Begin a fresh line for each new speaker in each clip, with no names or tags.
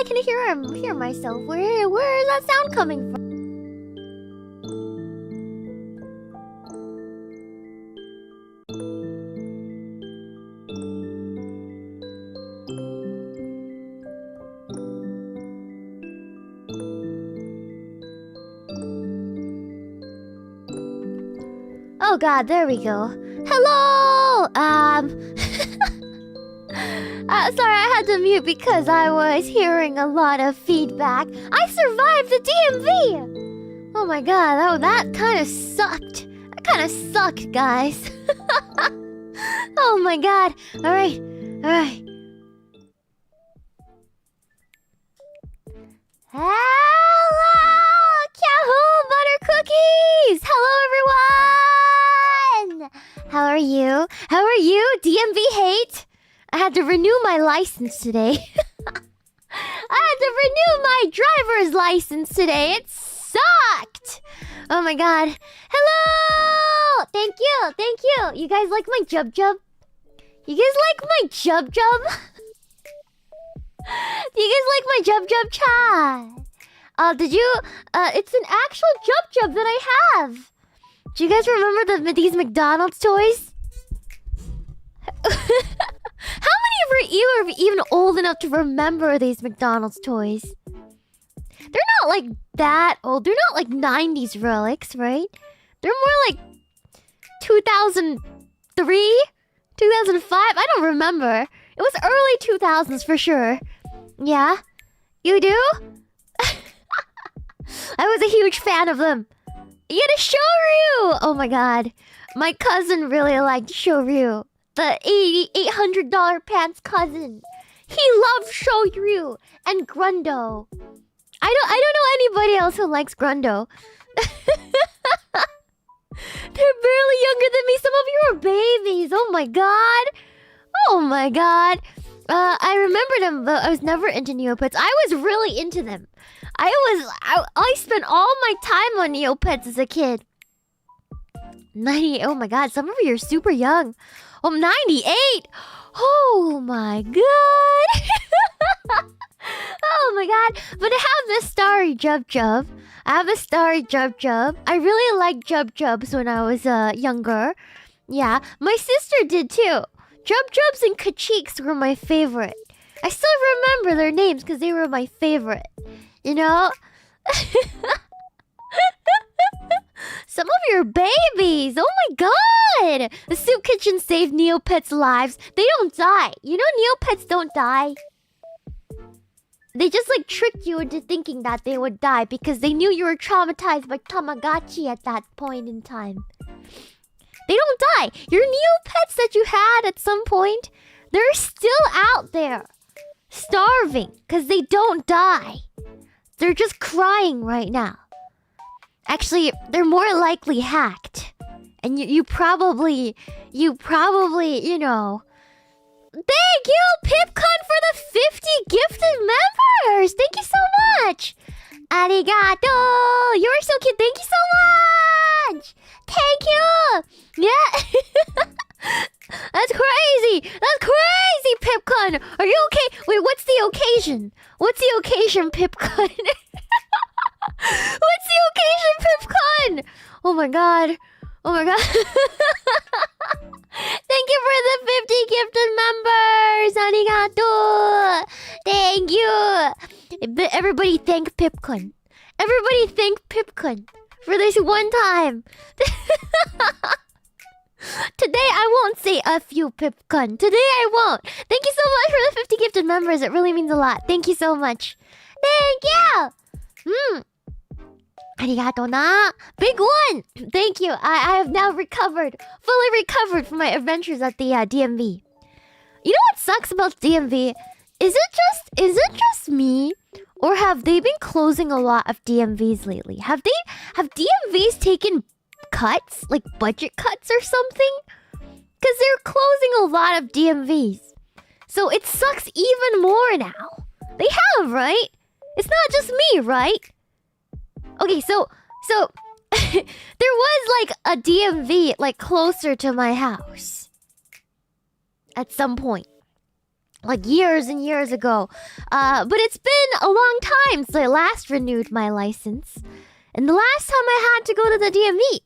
I can hear myself. Where is that sound coming from? Oh god, there we go. Hello! Sorry, I had to mute because I was hearing a lot of feedback. I survived the DMV! Oh my god, that kind of sucked. That kind of sucked, guys. Oh my god. Alright. Hello! Yahoo! Butter cookies! Hello, everyone! How are you? DMV hate? I had to renew my license today. I had to renew my driver's license today. It sucked. Oh my god. Hello! Thank you. You guys like my jub jub? You guys like my jub jub? Do you guys like my jub jub chat? Did you? It's an actual jub jub that I have. Do you guys remember these McDonald's toys? How many of you are even old enough to remember these McDonald's toys? They're not like that old. They're not like 90s relics, right? They're more like 2003, 2005. I don't remember. It was early 2000s for sure. Yeah? You do? I was a huge fan of them. You had a Shoryu! Oh my god. My cousin really liked Shoryu. The $800 pants cousin. He loved Shoryu and Grundo. I don't know anybody else who likes Grundo. They're barely younger than me. Some of you are babies. Oh my god. I remember them, but I was never into Neopets. I was really into them. I spent all my time on Neopets as a kid. 98. Oh my god, some of you are super young. Oh, 98. Oh my god. Oh my god. But I have this starry Jub Jub. I really liked Jub Jubs when I was younger. Yeah, my sister did too. Jub Jubs and Kachiks were my favorite. I still remember their names because they were my favorite. You know? Some of your babies! Oh my god! The soup kitchen saved Neopets' lives. They don't die. You know Neopets don't die? They just like tricked you into thinking that they would die because they knew you were traumatized by Tamagotchi at that point in time. They don't die. Your Neopets that you had at some point, they're still out there. Starving because they don't die. They're just crying right now. Actually, they're more likely hacked. And you probably, you know... Thank you, Pipcon, for the 50 gifted members! Thank you so much! Arigato! You're so cute, thank you so much! Thank you! Yeah! That's crazy! Pipcon! Are you okay? Wait, what's the occasion? Pipcon? What's the occasion, Pipcon? Oh my god. Thank you for the 50 gifted members! Arigato! Thank you! Everybody thank Pipcon. For this one time. Today I won't say a few Pipcon. Today I won't. Thank you so much for the 50 gifted members. It really means a lot. Thank you so much. Thank you! Arigato na. Big one! Thank you. I have now fully recovered from my adventures at the DMV. You know what sucks about DMV? Is it just me? Or have they been closing a lot of DMVs lately? Have DMVs taken cuts? Like budget cuts or something? Because they're closing a lot of DMVs. So it sucks even more now. They have, right? It's not just me, right? Okay, so there was like a DMV like closer to my house at some point. like years and years ago. But it's been a long time since I last renewed my license. And the last time I had to go to the DMV.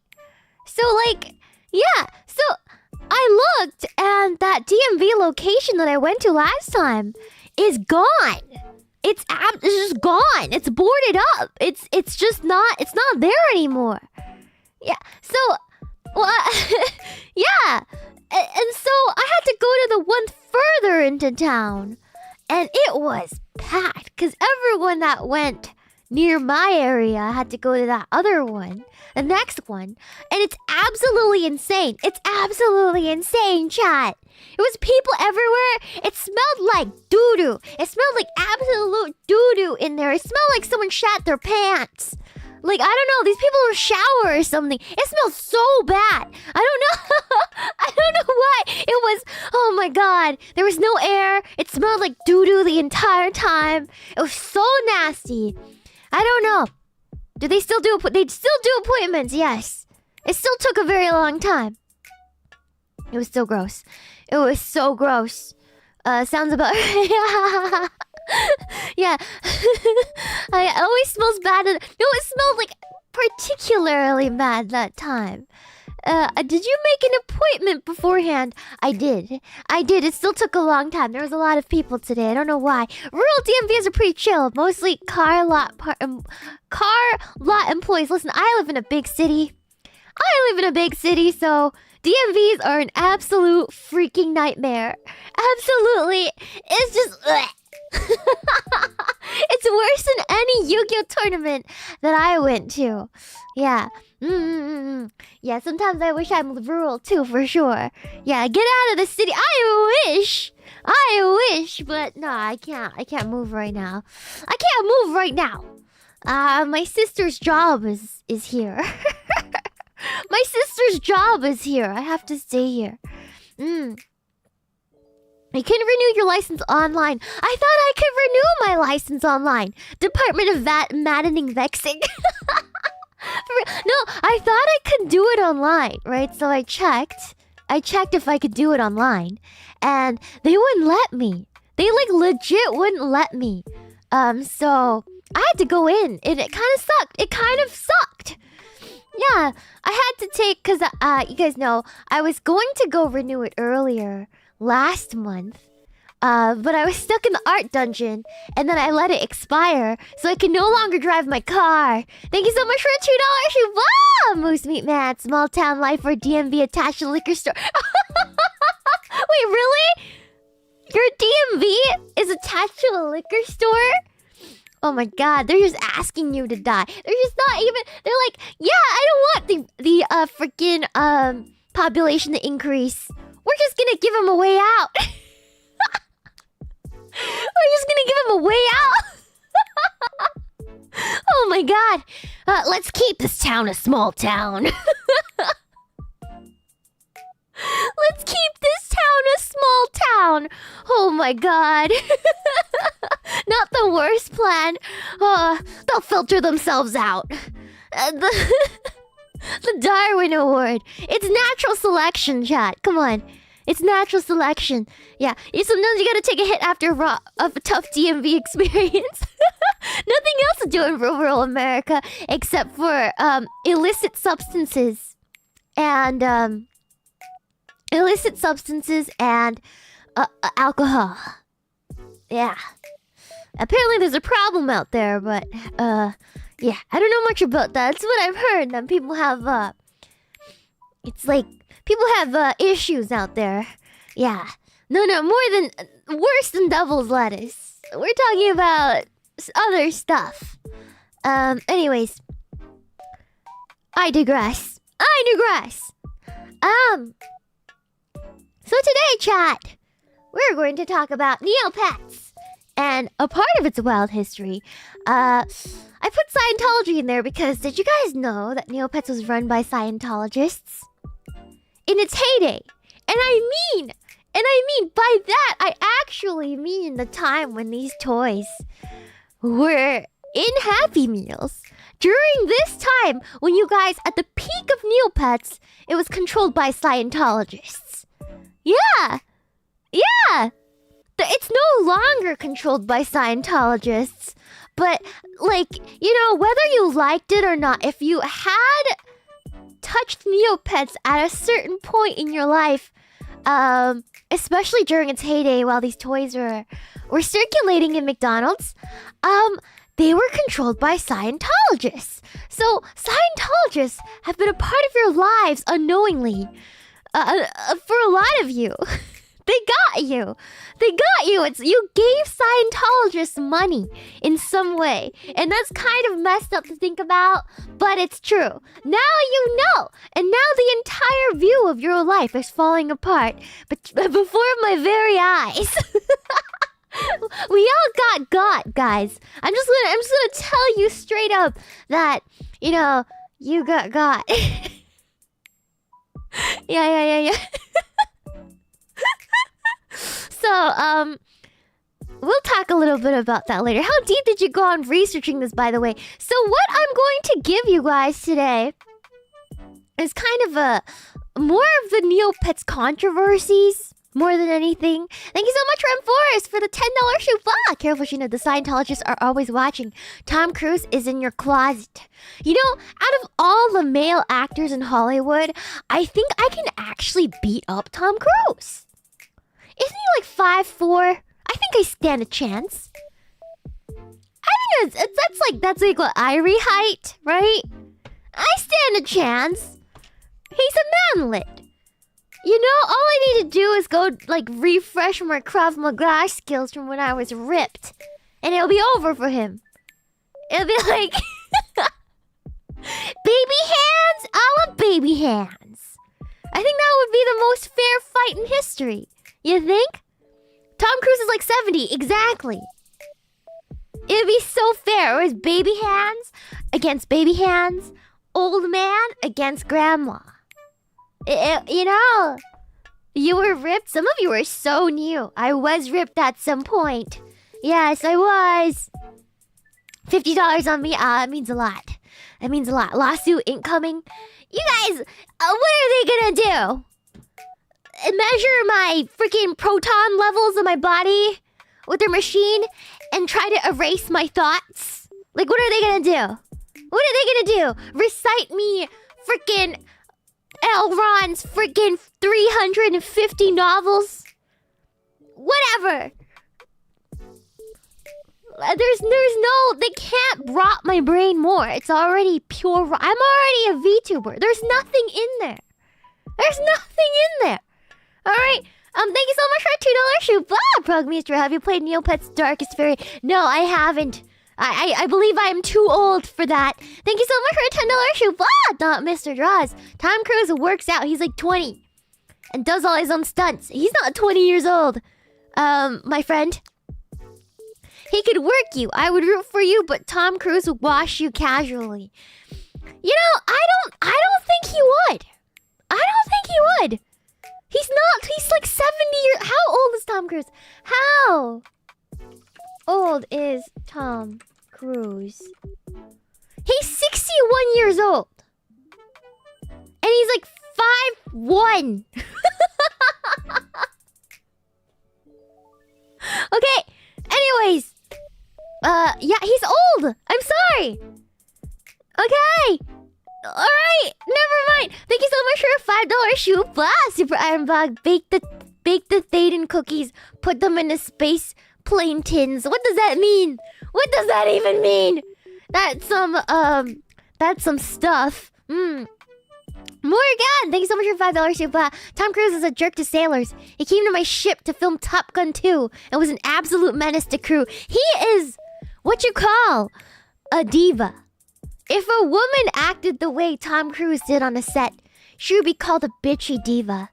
So like, yeah. So I looked and that DMV location that I went to last time is gone. It's just gone. It's boarded up. It's just not, it's not there anymore. Yeah. So, well, yeah. And so I had to go to the one further into town. And it was packed because everyone that went near my area had to go to that other one, the next one. And it's absolutely insane. It's absolutely insane, chat. It was people everywhere. It smelled like doo-doo. It smelled like absolute doo-doo in there. It smelled like someone shat their pants. Like, I don't know, these people were shower or something. It smelled so bad. I don't know. I don't know why. It was, oh my god. There was no air. It smelled like doo-doo the entire time. It was so nasty. I don't know. Do they still do, they still do appointments, yes. It still took a very long time. It was still gross. It was so gross. Sounds about... yeah. It always smells bad. No, it smelled like particularly bad that time. Did you make an appointment beforehand? I did. It still took a long time. There was a lot of people today. I don't know why. Rural DMVs are pretty chill. Mostly car lot employees. Listen, I live in a big city. So DMVs are an absolute freaking nightmare. Absolutely. It's just... It's worse than any Yu-Gi-Oh tournament that I went to. Yeah. Yeah, sometimes I wish I'm rural too, for sure. Yeah, get out of the city. I wish, but no, I can't move right now. My sister's job is here. My sister's job is here. I have to stay here. You can renew your license online. I thought I could renew my license online. Department of Maddening Vexing. No, I thought I could do it online, right? So I checked if I could do it online. And they wouldn't let me. They like legit wouldn't let me. So I had to go in. And it kind of sucked. Yeah, I had to take, because you guys know, I was going to go renew it earlier. Last month, but I was stuck in the art dungeon, and then I let it expire, so I can no longer drive my car. Thank you so much for the $2. Wow, Moose Meat Man, small town life or DMV attached to liquor store. Wait, really? Your DMV is attached to a liquor store? Oh my god, they're just asking you to die. They're just not even. They're like, yeah, I don't want the freaking population to increase. We're just gonna give him a way out. We're just gonna give him a way out. Oh my god. Let's keep this town a small town. Let's keep this town a small town. Oh my god. Not the worst plan. They'll filter themselves out. The Darwin Award. It's natural selection, chat. Come on. It's natural selection. Yeah. Sometimes you gotta take a hit after a tough DMV experience. Nothing else to do in rural America except for illicit substances and alcohol. Yeah. Apparently there's a problem out there, but yeah, I don't know much about that. That's what I've heard. That people have, it's like, people have, issues out there. Yeah. No, worse than devil's lettuce. We're talking about other stuff. Anyways. I digress. So today, chat, we're going to talk about Neopets. And a part of its wild history. I put Scientology in there because did you guys know that Neopets was run by Scientologists? In its heyday. And I mean by that, I actually mean the time when these toys were in Happy Meals. During this time, when you guys, at the peak of Neopets, it was controlled by Scientologists. Yeah! it's no longer controlled by Scientologists. But, like, you know, whether you liked it or not, if you had touched Neopets at a certain point in your life, especially during its heyday while these toys were circulating in McDonald's, they were controlled by Scientologists. So Scientologists have been a part of your lives unknowingly, for a lot of you. They got you. They got you. You gave Scientologists money in some way. And that's kind of messed up to think about, but it's true. Now you know. And now the entire view of your life is falling apart before my very eyes. We all got, guys. I'm just gonna tell you straight up that, you know, you got. Yeah. So, we'll talk a little bit about that later. How deep did you go on researching this, by the way? So what I'm going to give you guys today is kind of more of the Neopets controversies, more than anything. Thank you so much, Rem Forrest, for the $10 shoe. Careful, Shiina, the Scientologists are always watching. Tom Cruise is in your closet. You know, out of all the male actors in Hollywood, I think I can actually beat up Tom Cruise. Isn't he like 5'4"? I think I stand a chance. I think that's like what Irie height, right? I stand a chance. He's a manlet. You know, all I need to do is go like refresh my Krav Maga skills from when I was ripped, and it'll be over for him. It'll be like baby hands, I want baby hands. I think that would be the most fair fight in history. You think? Tom Cruise is like 70, exactly. It'd be so fair. It was baby hands against baby hands, old man against grandma. You know, you were ripped. Some of you were so new. I was ripped at some point. Yes, I was. $50 on me. It means a lot. It means a lot. Lawsuit incoming. You guys, what are they gonna do? Measure my freaking proton levels in my body with their machine and try to erase my thoughts? Like, what are they gonna do? What are they gonna do? Recite me freaking L. Ron's freaking 350 novels? Whatever. They can't rot my brain more. It's already pure. I'm already a VTuber. There's nothing in there. There's nothing in there. All right. Thank you so much for a $2 shoe. Progmeester, have you played Neopets Darkest Fairy? No, I haven't. I believe I am too old for that. Thank you so much for a $10 shoe. Not Mr. Draws. Tom Cruise works out. He's like 20 and does all his own stunts. He's not 20 years old. My friend. He could work you. I would root for you, but Tom Cruise would wash you casually. You know, I don't think he would. I don't think he would. He's not. He's like 70 years. How old is Tom Cruise? How old is Tom Cruise? He's 61 years old. And he's like 5'1". Okay. Anyways. Yeah, he's old. I'm sorry. Okay. Alright, never mind. Thank you so much for a $5 shoe. Super Iron Bog. Bake the Thaden cookies. Put them in the space plane tins. What does that mean? What does that even mean? That's some stuff. Morgan, thank you so much for $5 shoe. Tom Cruise is a jerk to sailors. He came to my ship to film Top Gun 2 and was an absolute menace to crew. He is what you call a diva. If a woman acted the way Tom Cruise did on a set, she would be called a bitchy diva.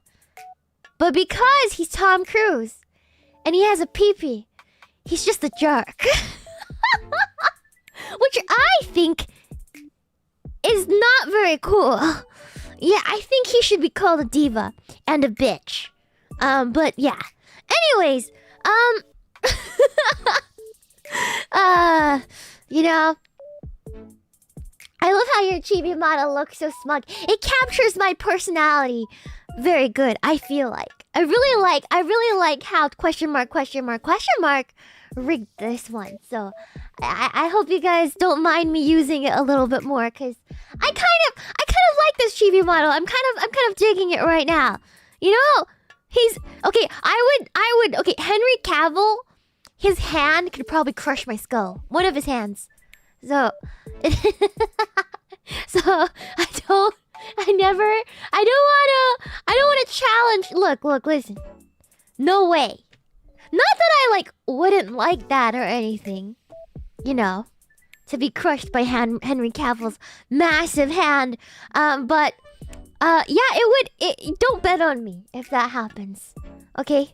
But because he's Tom Cruise and he has a pee-pee, he's just a jerk. Which I think is not very cool. Yeah, I think he should be called a diva and a bitch. But yeah. Anyways, you know, I love how your chibi model looks so smug. It captures my personality very good, I feel like. I really like how question mark rigged this one. So I hope you guys don't mind me using it a little bit more, because I kind of like this chibi model. I'm kind of digging it right now. You know, he's okay. I would okay. Henry Cavill, his hand could probably crush my skull. One of his hands. So so I don't want to challenge. Look, listen. No way. Not that I like wouldn't like that or anything. You know, to be crushed by Henry Cavill's massive hand. But yeah, it would. Don't bet on me if that happens. Okay.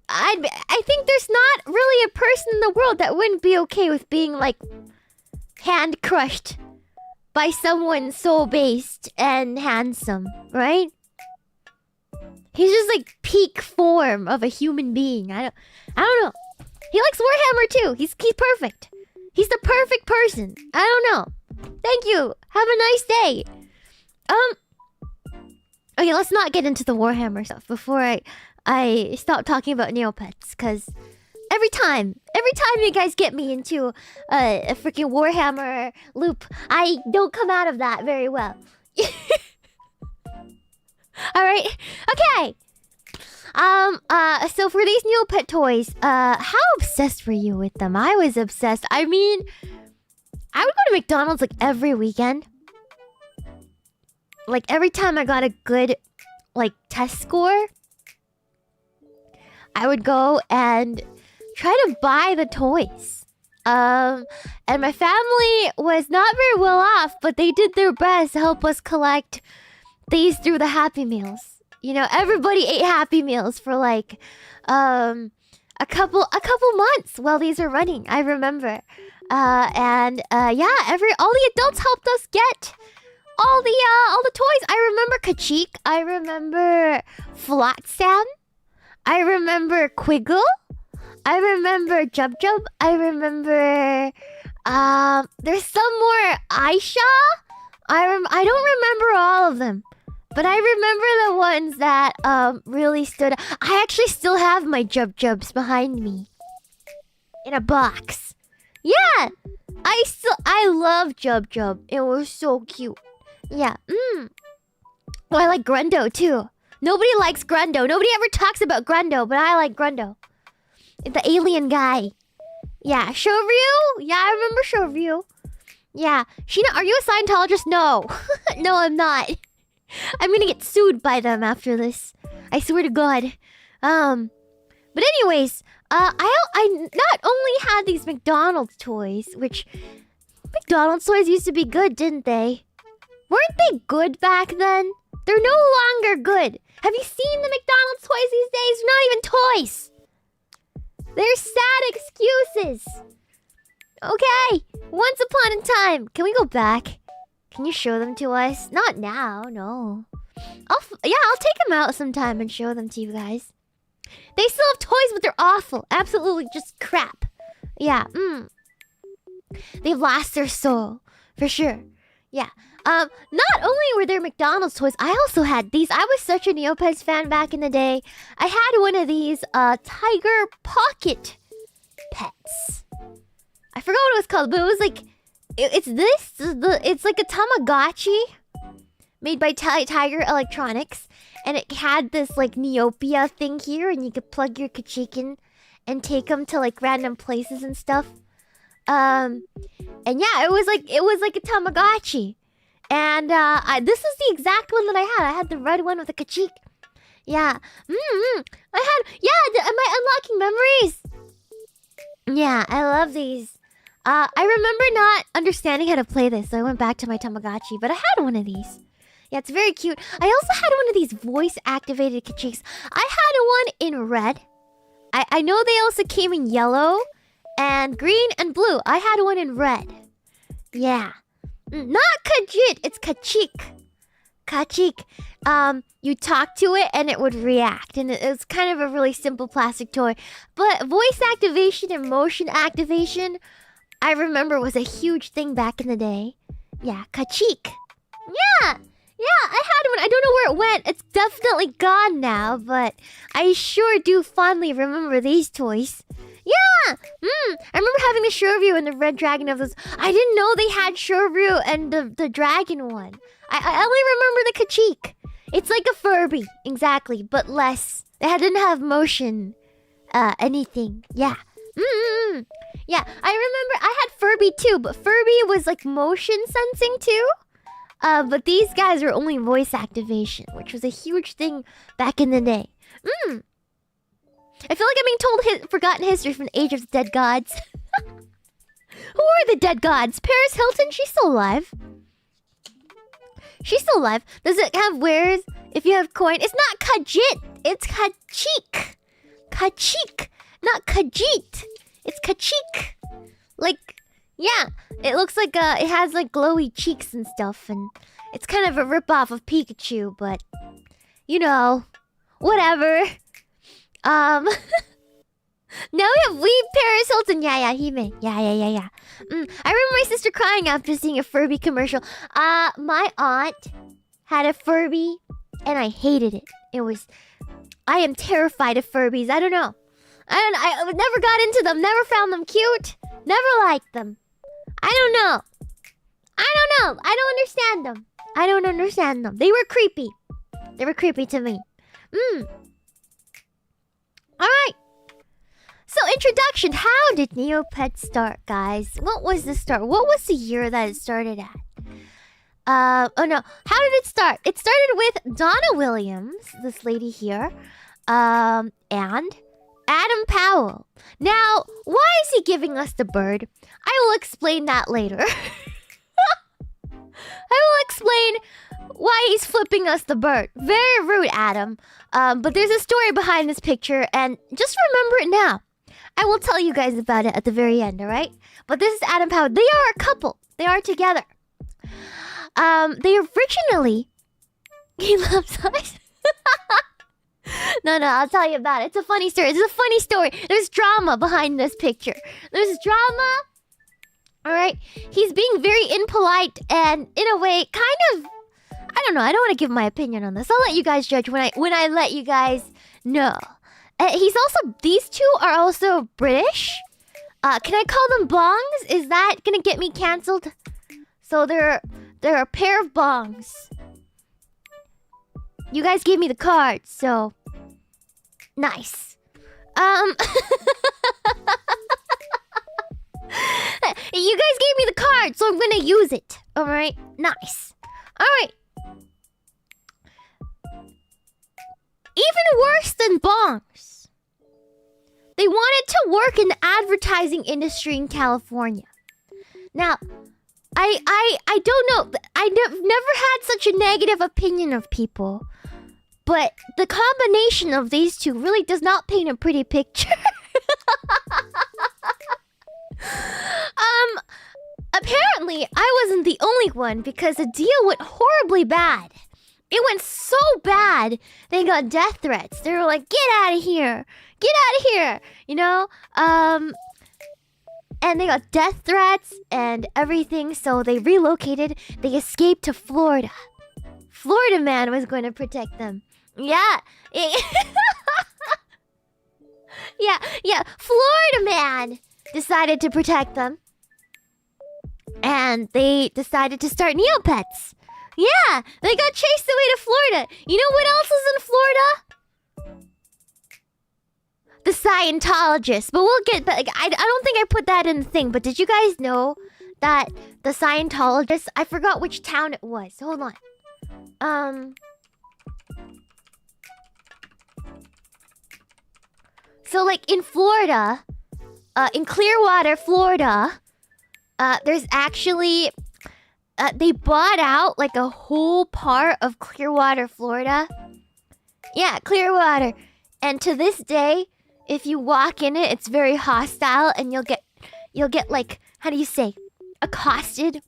I think there's not really a person in the world that wouldn't be okay with being like hand crushed by someone so based and handsome, right? He's just like peak form of a human being. I don't know. He likes Warhammer too. He's perfect. He's the perfect person. I don't know. Thank you. Have a nice day. Okay, let's not get into the Warhammer stuff before I stop talking about Neopets, because every time you guys get me into a freaking Warhammer loop, I don't come out of that very well. Alright, okay. So for these Neopet toys, how obsessed were you with them? I was obsessed. I mean, I would go to McDonald's like every weekend. Like every time I got a good like test score, I would go and try to buy the toys. And my family was not very well off, but they did their best to help us collect these through the Happy Meals. You know, everybody ate Happy Meals for like a couple months while these were running. I remember. Yeah, all the adults helped us get all the toys. I remember Kachik. I remember Flotsam. I remember Quiggle. I remember Jub Jub. I remember there's some more Aisha. I don't remember all of them, but I remember the ones that really stood out. I actually still have my Jub Jubs behind me in a box. Yeah, I love Jub Jub. It was so cute. Yeah. Oh, I like Grundo too. Nobody likes Grundo. Nobody ever talks about Grundo, but I like Grundo. The alien guy. Yeah, Shouryu? Yeah, I remember Shouryu. Yeah. Sheena, are you a Scientologist? No. No, I'm not. I'm gonna get sued by them after this. I swear to God. But anyways, I not only had these McDonald's toys, which McDonald's toys used to be good, didn't they? Weren't they good back then? They're no longer good. Have you seen the McDonald's toys these days? They're not even toys. They're sad excuses. Okay, once upon a time. Can we go back? Can you show them to us? Not now, no. I'll take them out sometime and show them to you guys. They still have toys, but they're awful. Absolutely just crap. Yeah, They've lost their soul. For sure. Yeah. Not only were there McDonald's toys, I also had these. I was such a Neopets fan back in the day. I had one of these, Tiger Pocket Pets. I forgot what it was called, but it was like... It's like a Tamagotchi made by Tiger Electronics. And it had this, like, Neopia thing here, and you could plug your Kachik in and take them to, like, random places and stuff. And yeah, it was like a Tamagotchi. And this is the exact one that I had. I had the red one with the Kachik. Yeah. Am I unlocking memories? Yeah, I love these. I remember not understanding how to play this, so I went back to my Tamagotchi, but I had one of these. Yeah, it's very cute. I also had one of these voice-activated Kachiks. I had one in red. I know they also came in yellow and green and blue. I had one in red. Yeah. Not Kajit, it's Kachik. Kachik. You talk to it and it would react. And it's kind of a really simple plastic toy. But voice activation and motion activation, I remember was a huge thing back in the day. Yeah, Kachik. Yeah. Yeah, I had one. I don't know where it went. It's definitely gone now, but I sure do fondly remember these toys. Yeah! I remember having the Shoreview and the Red Dragon of those. I didn't know they had Shoreview and the dragon one. I only remember the Kachik. It's like a Furby, exactly, but less. It didn't have motion, anything. Yeah. Yeah, I remember I had Furby too, but Furby was like motion sensing too. But these guys were only voice activation, which was a huge thing back in the day. I feel like I'm being told forgotten history from the Age of the Dead Gods. Who are the dead gods? Paris Hilton? She's still alive. She's still alive. Does it have wares if you have coin? It's not Kajit. It's Kachik. Kachik. Not Kajit. It's Kachik. Like, yeah. It looks like it has like glowy cheeks and stuff. And it's kind of a ripoff of Pikachu. But, you know, whatever. Now we have Paris Hilton. Yeah, Hime. Yeah. I remember my sister crying after seeing a Furby commercial. My aunt had a Furby, and I hated it. I am terrified of Furbies. I don't know. I never got into them. Never found them cute. Never liked them. I don't know. I don't understand them. They were creepy. They were creepy to me. Alright. So, introduction. How did Neopets start, guys? What was the start? What was the year that it started at? Oh no. How did it start? It started with Donna Williams, this lady here, and Adam Powell. Now, why is he giving us the bird? I will explain that later. I will explain why he's flipping us the bird. Very rude, Adam. But there's a story behind this picture, and just remember it now. I will tell you guys about it at the very end, alright? But this is Adam Powell. They are a couple. They are together. They originally... He loves us. No, I'll tell you about it. It's a funny story. There's drama behind this picture. There's drama. Alright? He's being very impolite and, in a way, kind of... I don't know. I don't want to give my opinion on this. I'll let you guys judge when I let you guys know. He's also... These two are also British. Can I call them bongs? Is that gonna get me cancelled? So they're a pair of bongs. You guys gave me the cards, so... Nice. You guys gave me the card, so I'm gonna use it. Alright? Nice. Alright. Even worse than bongs. They wanted to work in the advertising industry in California. Now, I don't know. I've never had such a negative opinion of people. But the combination of these two really does not paint a pretty picture. Apparently, I wasn't the only one because the deal went horribly bad. It went so bad, they got death threats. They were like, get out of here. Get out of here. You know? And they got death threats and everything, so they relocated. They escaped to Florida. Florida man was going to protect them. Yeah. Yeah. Florida man decided to protect them. And they decided to start Neopets. Yeah, they got chased away to Florida. You know what else is in Florida? The Scientologists. But we'll get back. I don't think I put that in the thing. But did you guys know that the Scientologists... I forgot which town it was. Hold on. So, like, in Florida... in Clearwater, Florida... there's actually... they bought out, like, a whole part of Clearwater, Florida. Yeah, Clearwater. And to this day, if you walk in it, it's very hostile, and you'll get, like, how do you say, accosted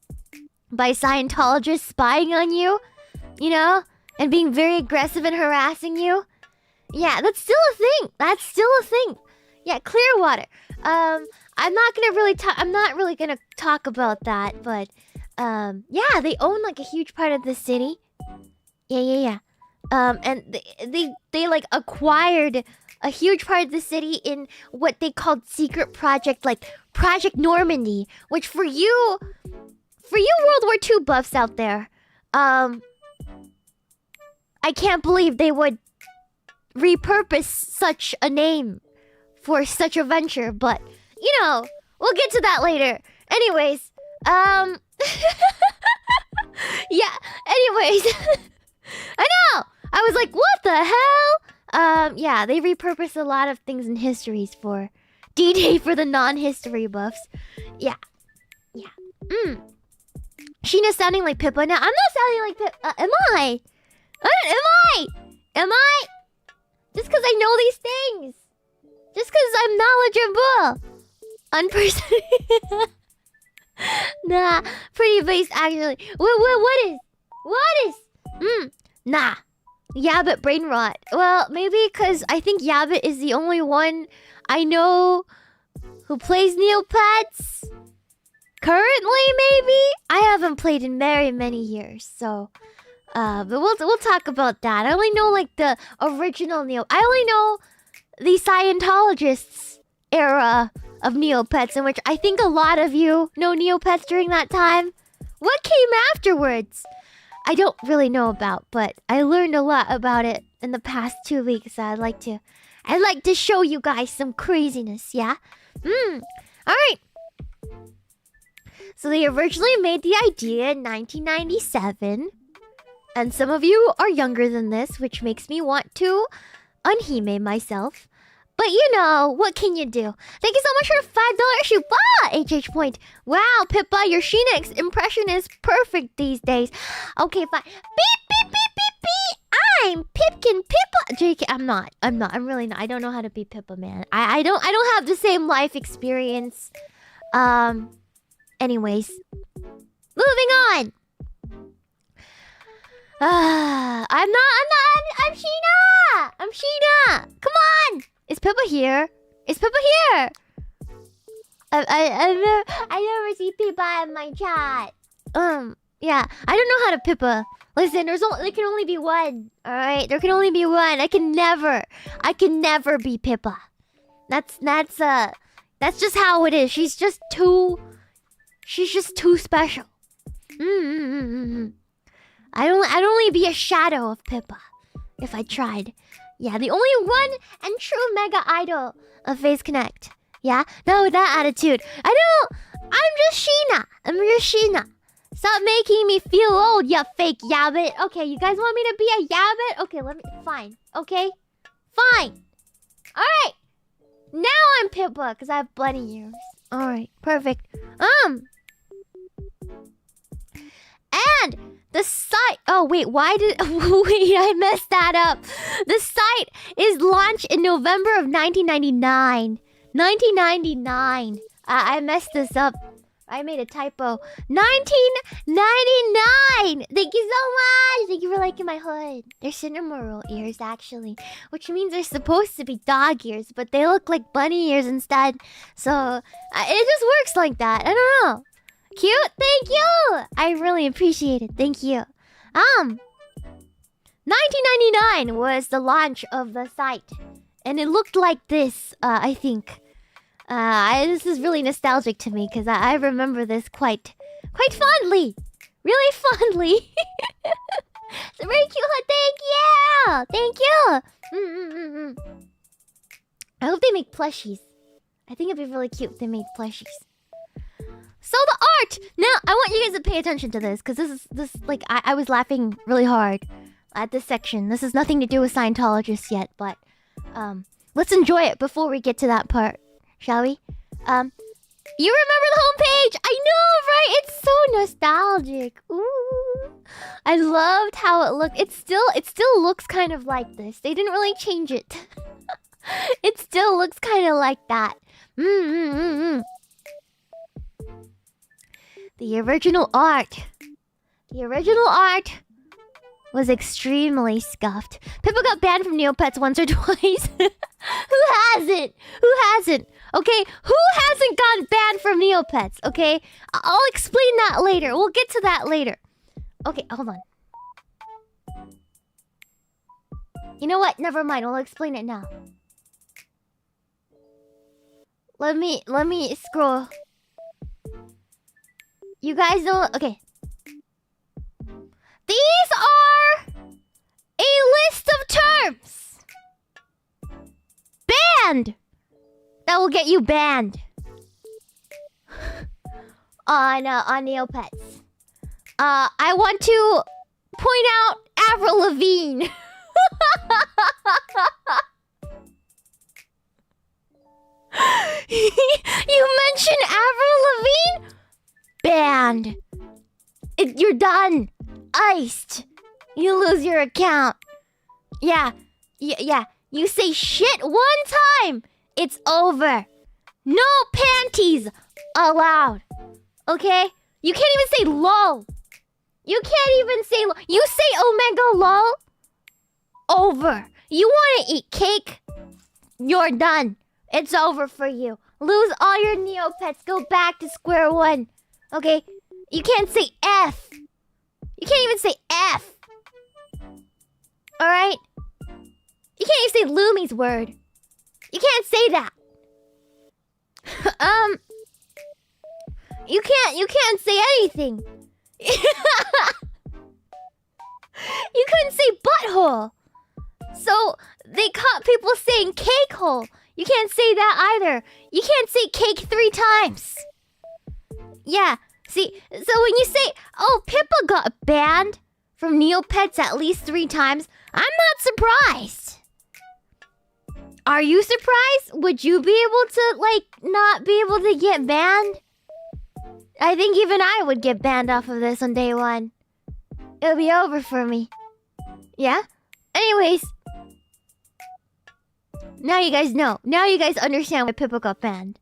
by Scientologists spying on you, you know? And being very aggressive and harassing you. Yeah, that's still a thing. Yeah, Clearwater. I'm not really gonna talk about that, but... yeah, they own like a huge part of the city. Yeah. And they like acquired a huge part of the city in what they called secret project, like Project Normandy, which for you World War II buffs out there, I can't believe they would repurpose such a name for such a venture, but you know, we'll get to that later. Anyways, yeah, anyways, I know. I was like, what the hell? Yeah, they repurpose a lot of things in histories for D-Day for the non-history buffs. Yeah. Sheena's sounding like Pippa. Now, I'm not sounding like Pippa. Am I? Am I? Just because I know these things. Just because I'm knowledgeable. Unperson. Nah, pretty based actually. What is? Nah. Yabbit brain rot. Well, maybe because I think Yabbit is the only one I know who plays Neopets. Currently, maybe? I haven't played in very many years, so... but we'll talk about that. I only know, like, the original I only know the Scientologists era of Neopets, in which I think a lot of you know Neopets during that time. What came afterwards? I don't really know about, but I learned a lot about it in the past 2 weeks. I'd like to show you guys some craziness, yeah? Alright. So they originally made the idea in 1997. And some of you are younger than this, which makes me want to unhime myself. But you know, what can you do? Thank you so much for the $5 issue. HH point. Wow, Pippa, your Sheena impression is perfect these days. Okay, fine. Beep. I'm Pipkin Pippa. JK, I'm not. I'm really not. I don't know how to be Pippa, man. I don't have the same life experience. Anyways. Moving on. I'm Sheena! I'm Sheena! Come on! Is Pippa here? I never see Pippa in my chat. Yeah. I don't know how to Pippa. Listen, there can only be one. Alright? There can only be one. I can never be Pippa. That's just how it is. She's just too special. I'd only be a shadow of Pippa if I tried. Yeah, the only one and true mega idol of Phase Connect. Yeah? No, with that attitude. I'm just Sheena. Stop making me feel old, you fake yabbit. Okay, you guys want me to be a yabbit? Okay, fine. Okay? Fine. Alright. Now I'm Pippa, because I have bunny ears. Alright, perfect. And the site... Oh, wait, why did... Wait, I messed that up. The site is launched in November of 1999. 1999. I messed this up. I made a typo. 1999! Thank you so much! Thank you for liking my hood. They're cinema ears, actually. Which means they're supposed to be dog ears, but they look like bunny ears instead. So, it just works like that. I don't know. Cute? Thank you! I really appreciate it. Thank you. 1999 was the launch of the site. And it looked like this, I think. This is really nostalgic to me because I remember this quite fondly. Really fondly. It's a very cute one. Thank you! I hope they make plushies. I think it'd be really cute if they made plushies. So the art! Now, I want you guys to pay attention to this, because I was laughing really hard at this section. This has nothing to do with Scientologists yet, but, let's enjoy it before we get to that part, shall we? You remember the homepage? I know, right? It's so nostalgic. Ooh. I loved how it looked. It still looks kind of like this. They didn't really change it. It still looks kind of like that. The original art was extremely scuffed. Pippa got banned from Neopets once or twice. Who hasn't? Okay, who hasn't gotten banned from Neopets? Okay, I'll explain that later. We'll get to that later. Okay, hold on. You know what? Never mind. I'll explain it now. Let me scroll. You guys know... Okay. These are a list of terms. Banned. That will get you banned. on Neopets. I want to point out Avril Lavigne. You mentioned Avril Lavigne? Banned. You're done. Iced. You lose your account. Yeah. You say shit one time, it's over. No panties allowed. Okay? You can't even say lol. You can't even say lol. You say omega lol. Over. You want to eat cake? You're done. It's over for you. Lose all your Neopets. Go back to square one. Okay? You can't say F. You can't even say F. Alright? You can't even say Lumi's word. You can't say that. You can't say anything. You couldn't say butthole. So they caught people saying cake hole. You can't say that either. You can't say cake 3 times. Yeah. See, so when you say, oh, Pippa got banned from Neopets at least 3 times, I'm not surprised. Are you surprised? Would you be able to, like, not be able to get banned? I think even I would get banned off of this on day 1. It would be over for me. Yeah? Anyways. Now you guys know. Now you guys understand why Pippa got banned.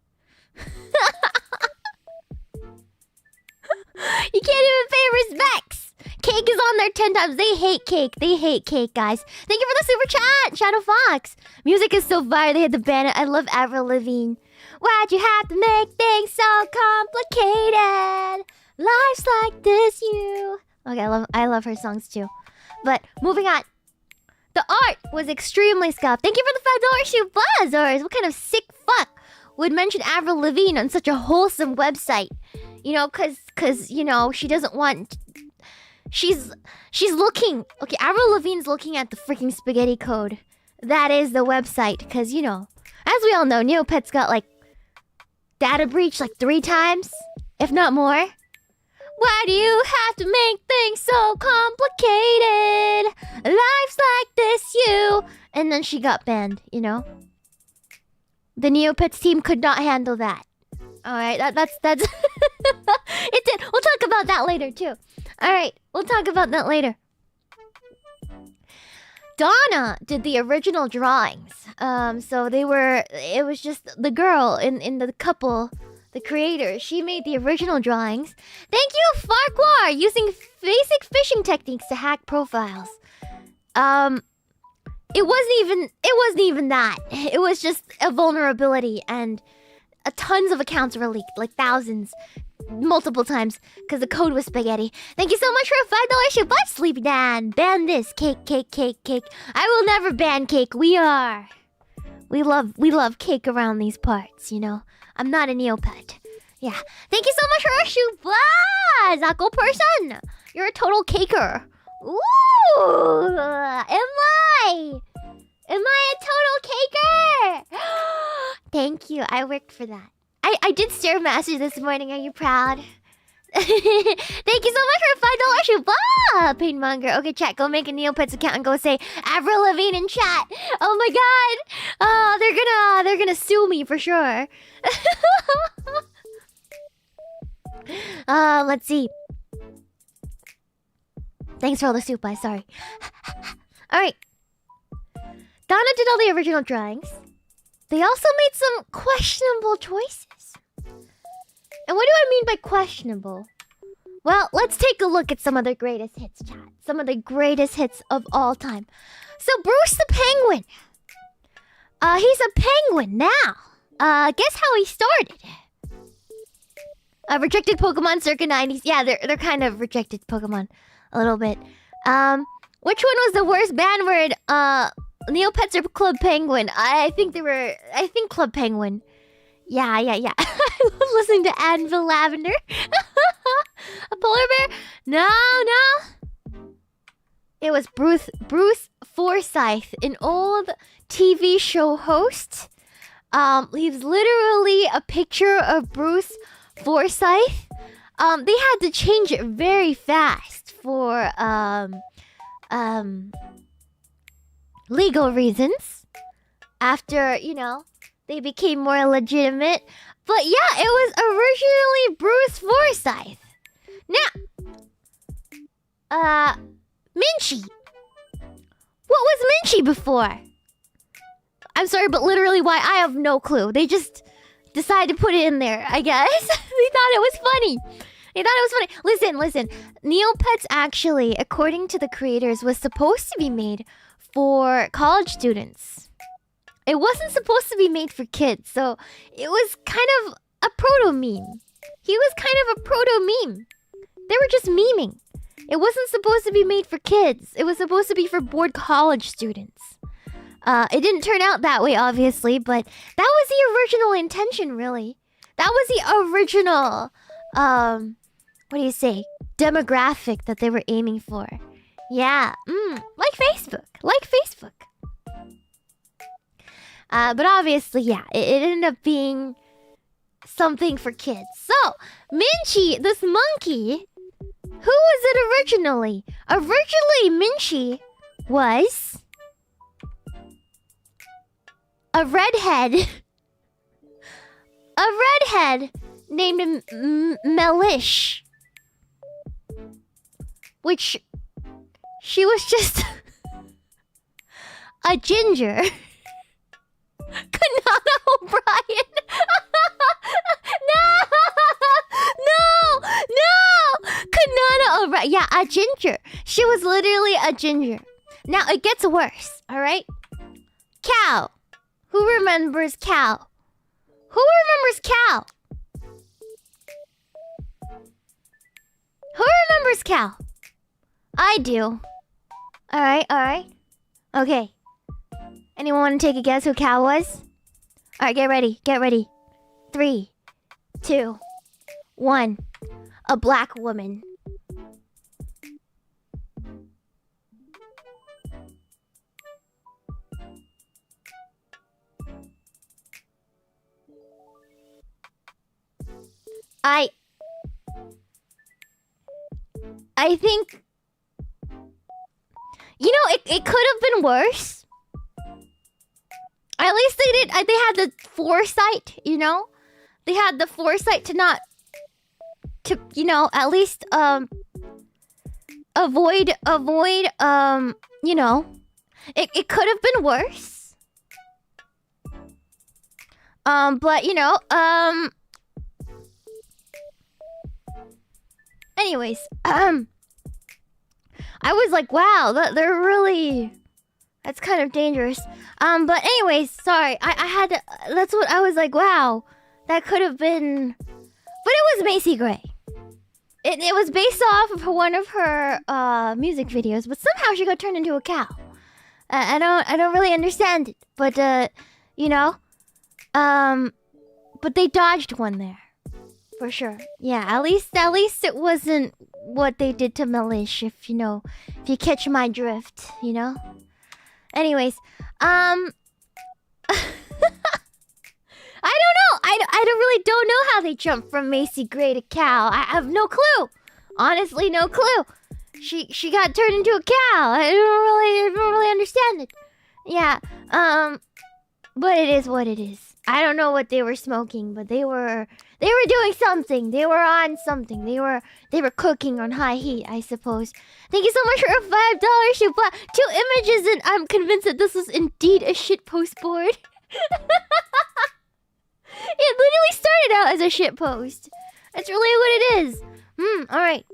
You can't even pay respects. Cake is on there 10 times. They hate cake. They hate cake, guys. Thank you for the super chat, Shadow Fox. Music is so fire. They had to ban it. I love Avril Lavigne. Why'd you have to make things so complicated? Life's like this, you. Okay, I love her songs too. But moving on. The art was extremely scuffed. Thank you for the $5 shoe buzzers. What kind of sick fuck would mention Avril Lavigne on such a wholesome website? You know, cause you know, she doesn't want... She's looking... Okay, Avril Lavigne's looking at the freaking spaghetti code. That is the website. Because, you know, as we all know, Neopets got, like, data breach, like, 3 times. If not more. Why do you have to make things so complicated? Life's like this, you... And then she got banned, you know? The Neopets team could not handle that. Alright, that's... It did. We'll talk about that later, too. Alright, we'll talk about that later. Donna did the original drawings. So they were... It was just the girl in the couple... The creator, she made the original drawings. Thank you, Farquhar, using basic phishing techniques to hack profiles. It wasn't even that. It was just a vulnerability, and tons of accounts were leaked, like thousands, multiple times, because the code was spaghetti. Thank you so much for a $5 shoe, but Sleepy Dan. Ban this cake, cake, cake, cake. I will never ban cake. We love cake around these parts, you know. I'm not a Neopet. Yeah. Thank you so much for a shoe buzz, Aqua person. You're a total caker. Ooh. Am I a total caker? Thank you. I worked for that. I did Stairmaster this morning. Are you proud? Thank you so much for a $5 shoe buzz, Painmonger. Okay, chat. Go make a Neopets account and go say Avril Lavigne in chat. Oh my god. Oh, they're gonna sue me for sure. Let's see. Thanks for all the soup, bye. Sorry. Alright. Donna did all the original drawings. They also made some questionable choices. And what do I mean by questionable? Well, let's take a look at some of the greatest hits, chat. Some of the greatest hits of all time. So, Bruce the Penguin. He's a penguin now. Guess how he started? Rejected Pokemon circa 90s. Yeah, they're kind of rejected Pokemon. A little bit. Which one was the worst band word? Neopets or Club Penguin? I think Club Penguin. Yeah. I was listening to Anvil Lavender. A polar bear? No. It was Bruce Forsyth, an old TV show host. He's literally a picture of Bruce Forsyth. They had to change it very fast for legal reasons. After, they became more legitimate. But yeah, it was originally Bruce Forsyth. Now, Minchie. What was Minchie before? I'm sorry, but literally why? I have no clue. They just decided to put it in there, I guess. They thought it was funny. Listen. Neopets actually, according to the creators, was supposed to be made for college students. It wasn't supposed to be made for kids, so it was kind of a proto-meme. He was kind of a proto-meme. They were just memeing. It wasn't supposed to be made for kids. It was supposed to be for bored college students. It didn't turn out that way, obviously, but that was the original intention, really. That was the original, demographic that they were aiming for. Yeah, like Facebook. But obviously, yeah, it ended up being something for kids. So, Minchie, this monkey, who was it originally? Originally, Minchie was a redhead. A redhead named Melish. Which, she was just a ginger. Kanana O'Brien. No! Kanana O'Brien. Yeah, a ginger. She was literally a ginger. Now, it gets worse, alright? Cow. Who remembers Cow? Who remembers Cow? Who remembers Cow? I do. Alright. Okay. Anyone want to take a guess who Cow was? Alright, get ready. 3, 2, 1. A black woman. I think... it could have been worse. At least they had the foresight, They had the foresight to not... at least, avoid, It could have been worse. But, anyways, I was like, wow, they're really... That's kind of dangerous. But anyways, sorry. I had to... That's what I was like, wow. That could have been... But it was Macy Gray. It was based off of one of her music videos, but somehow she got turned into a cow. I don't really understand it. But, but they dodged one there. For sure. Yeah, at least it wasn't what they did to Melish, if you catch my drift, Anyways, I don't know. I don't know how they jumped from Macy Gray to Cow. I have no clue. Honestly, no clue. She got turned into a cow. I don't really understand it. Yeah. But it is what it is. I don't know what they were smoking, but they were doing something. They were on something. They were cooking on high heat, I suppose. Thank you so much for a $5 ship. 2 images, and I'm convinced that this was indeed a shitpost board. It literally started out as a shitpost. That's really what it is. Alright.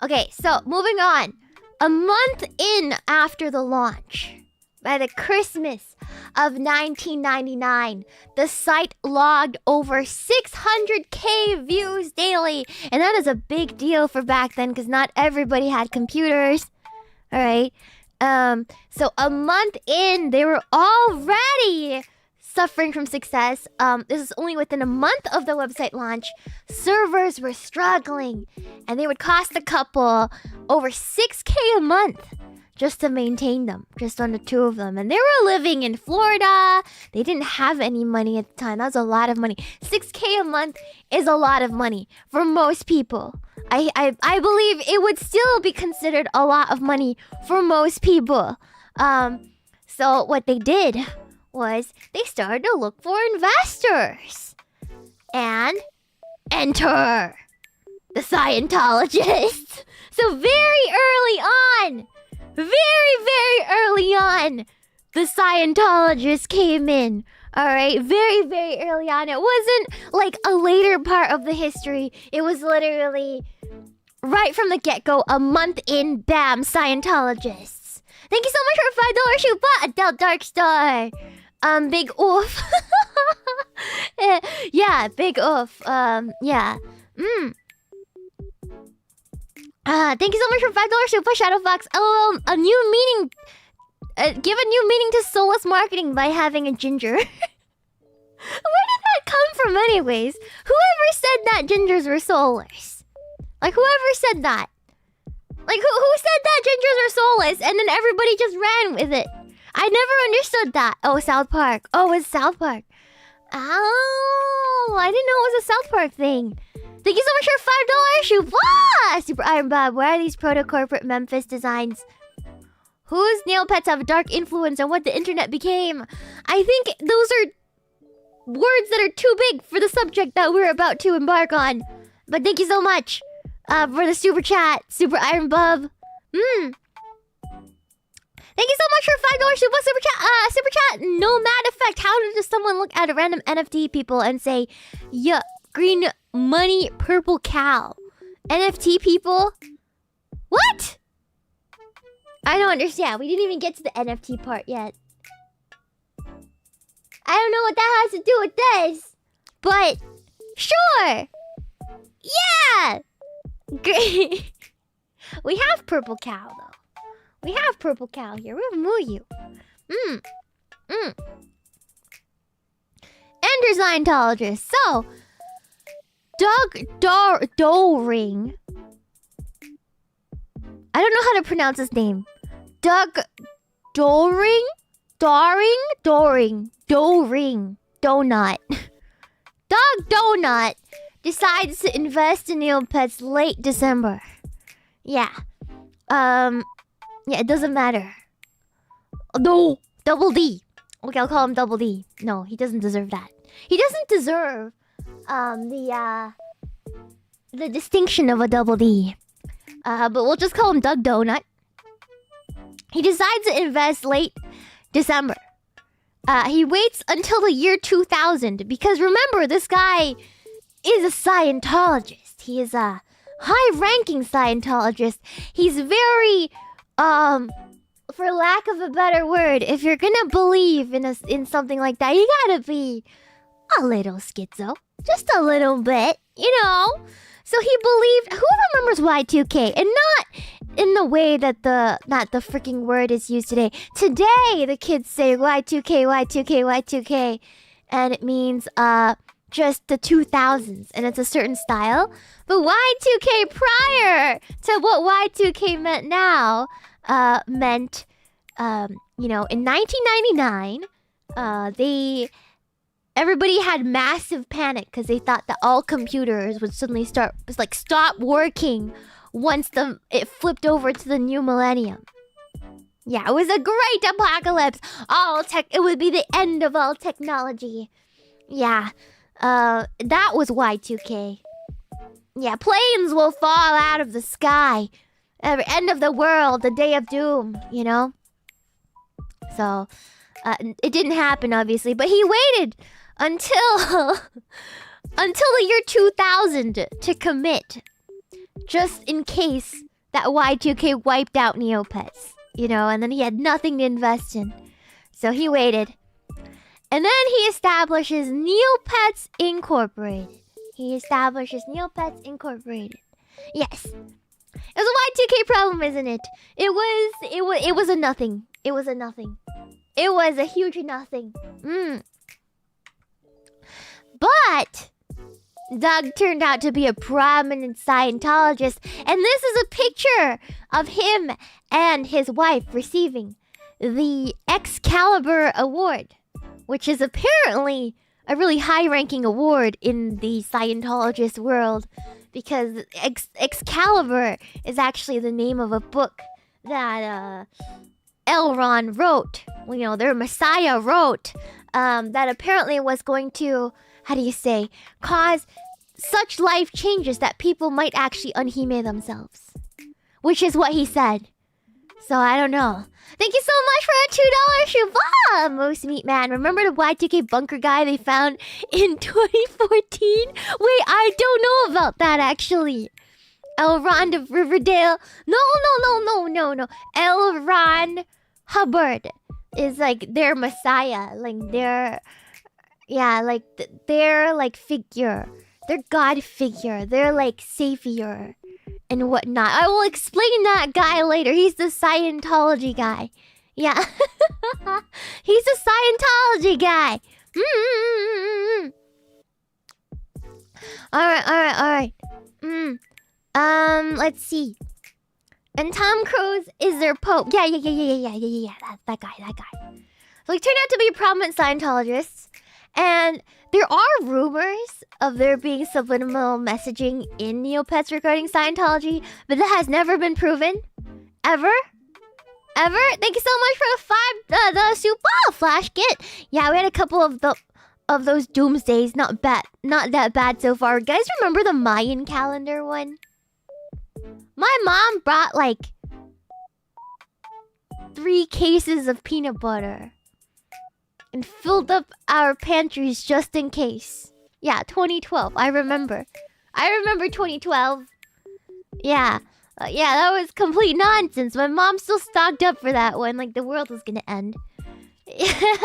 Okay, so moving on. A month in after the launch. by the Christmas of 1999, the site logged over 600K views daily. And that is a big deal for back then because not everybody had computers. All right. So a month in, they were already suffering from success. This is only within a month of the website launch. Servers were struggling, and they would cost the couple over 6K a month just to maintain them, just on the two of them. And they were living in Florida. They didn't have any money at the time. That was a lot of money. 6K a month is a lot of money for most people. I believe it would still be considered a lot of money for most people. So what they did was they started to look for investors. And enter the Scientologists. So very early on, the Scientologists came in. All right, very early on. It wasn't like a later part of the history. It was literally right from the get-go, a month in, bam, Scientologists. Thank you so much for $5 Shupa, Adele Darkstar. Big oof. Yeah, big oof. Yeah. Thank you so much for $5 Super Shadowfox. LOL, a new meaning. Give a new meaning to soulless marketing by having a ginger. Where did that come from, anyways? Whoever said that gingers were soulless? Like, whoever said that? Like, who said that gingers are soulless? And then everybody just ran with it. I never understood that. Oh, South Park. Oh, it's South Park. Oh, I didn't know it was a South Park thing. Thank you so much for $5 Shubha! Super Iron Bob, where are these proto-corporate Memphis designs? Whose Neopets have a dark influence on what the internet became? I think those are words that are too big for the subject that we're about to embark on. But thank you so much for the super chat, Super Iron Bub. Thank you so much for $5 super chat. Nomad effect. How does someone look at a random NFT people and say, "Yeah, green money, purple cow"? NFT people? What? I don't understand. We didn't even get to the NFT part yet. I don't know what that has to do with this, but sure. Yeah. Great. We have purple cow though. We have purple cow here. We have Muyu. Ender Scientologist. So, Doug Doring. I don't know how to pronounce his name. Doug Doring? Doring. Donut. Doug Donut decides to invest in Neopets late December. Yeah. Yeah, it doesn't matter. No, Double D. Okay, I'll call him Double D. No, he doesn't deserve that. He doesn't deserve the distinction of a Double D. But we'll just call him Doug Donut. He decides to invest late December. He waits until the year 2000 because remember, this guy is a Scientologist. He is a high-ranking Scientologist. He's very for lack of a better word, if you're gonna believe in something like that, you gotta be a little schizo. Just a little bit, you know? So he believed... Who remembers Y2K? And not in the way that the freaking word is used today. Today, the kids say Y2K, Y2K, Y2K. And it means, just the 2000s. And it's a certain style. But Y2K prior to what Y2K meant now... meant, you know, in 1999, everybody had massive panic because they thought that all computers would suddenly stop working once it flipped over to the new millennium. Yeah, it was a great apocalypse. It would be the end of all technology. Yeah, that was Y2K. Yeah, planes will fall out of the sky. End of the world, the day of doom, you know? So, it didn't happen, obviously, but he waited until the year 2000 to commit, just in case that Y2K wiped out Neopets, you know, and then he had nothing to invest in. So he waited. And then he establishes Neopets Incorporated. Yes. It was a Y2K problem, isn't it? It was a nothing. It was a huge nothing. But Doug turned out to be a prominent Scientologist, and this is a picture of him and his wife receiving the Excalibur Award, which is apparently a really high-ranking award in the Scientologist world, because Excalibur is actually the name of a book that L. Ron wrote. You know, their Messiah wrote, that apparently was going to, how do you say, cause such life changes that people might actually unhime themselves. Which is what he said. So I don't know. Thank you so much for a $2 Shuva, Moose Meat Man. Remember the Y2K bunker guy they found in 2014? Wait, I don't know about that actually. L. Ron of Riverdale. No. L. Ron Hubbard is like their messiah. Like their... Yeah, like their like figure. Their god figure. Their like savior. And whatnot. I will explain that guy later. He's the Scientology guy. Yeah. He's the Scientology guy. Alright. Let's see. And Tom Cruise is their pope. Yeah. That guy. So he turned out to be a prominent Scientologist. And there are rumors of there being subliminal messaging in Neopets regarding Scientology, but that has never been proven. Ever? Thank you so much for the super flash kit. Yeah, we had a couple of those doomsdays. Not that bad so far. Guys, remember the Mayan calendar one? My mom brought like 3 cases of peanut butter and filled up our pantries just in case. Yeah, 2012. I remember 2012. Yeah. That was complete nonsense. My mom still stocked up for that one. Like, the world was gonna end. Like, the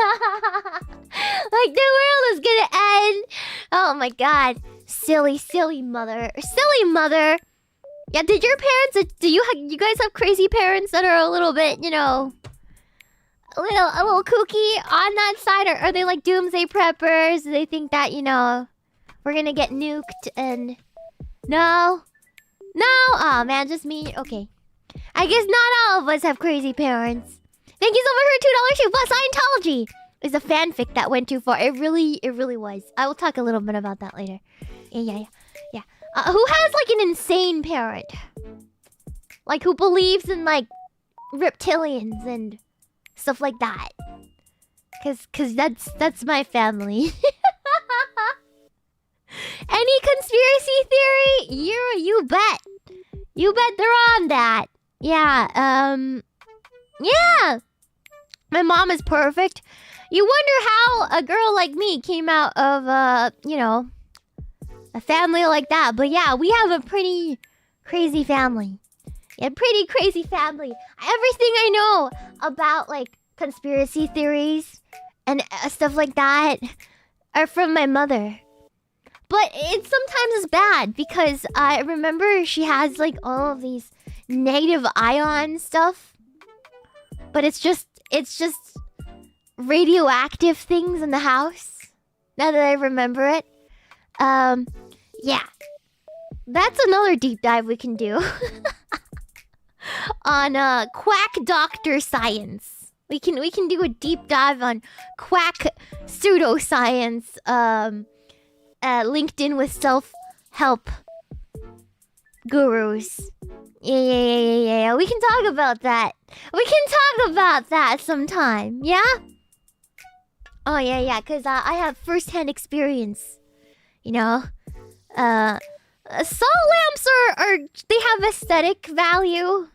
world was gonna end. Oh my god. Silly mother. Yeah, did your parents... Do you guys have crazy parents that are a little bit, you know... A little kooky on that side, or are they like doomsday preppers? Do they think that, you know, we're gonna get nuked and... No? Oh man, just me? Okay. I guess not all of us have crazy parents. Thank you so much for $2 plus Scientology! It's a fanfic that went too far. It really was. I will talk a little bit about that later. Yeah. Who has like an insane parent? Like who believes in like reptilians and stuff like that? Cause that's my family. Any conspiracy theory? You bet. You bet they're on that. Yeah, yeah. My mom is perfect. You wonder how a girl like me came out of, you know, a family like that. But yeah, we have a pretty crazy family. Yeah, pretty crazy family. Everything I know about, like, conspiracy theories and stuff like that are from my mother. But it sometimes is bad because I remember she has, like, all of these negative ion stuff. But it's just radioactive things in the house. Now that I remember it. Yeah. That's another deep dive we can do. On quack doctor science. We can do a deep dive on quack pseudoscience. Linked in with self-help gurus. Yeah. We can talk about that. We can talk about that sometime. Yeah? Oh, yeah. Because I have first-hand experience. You know? Salt lamps are... They have aesthetic value.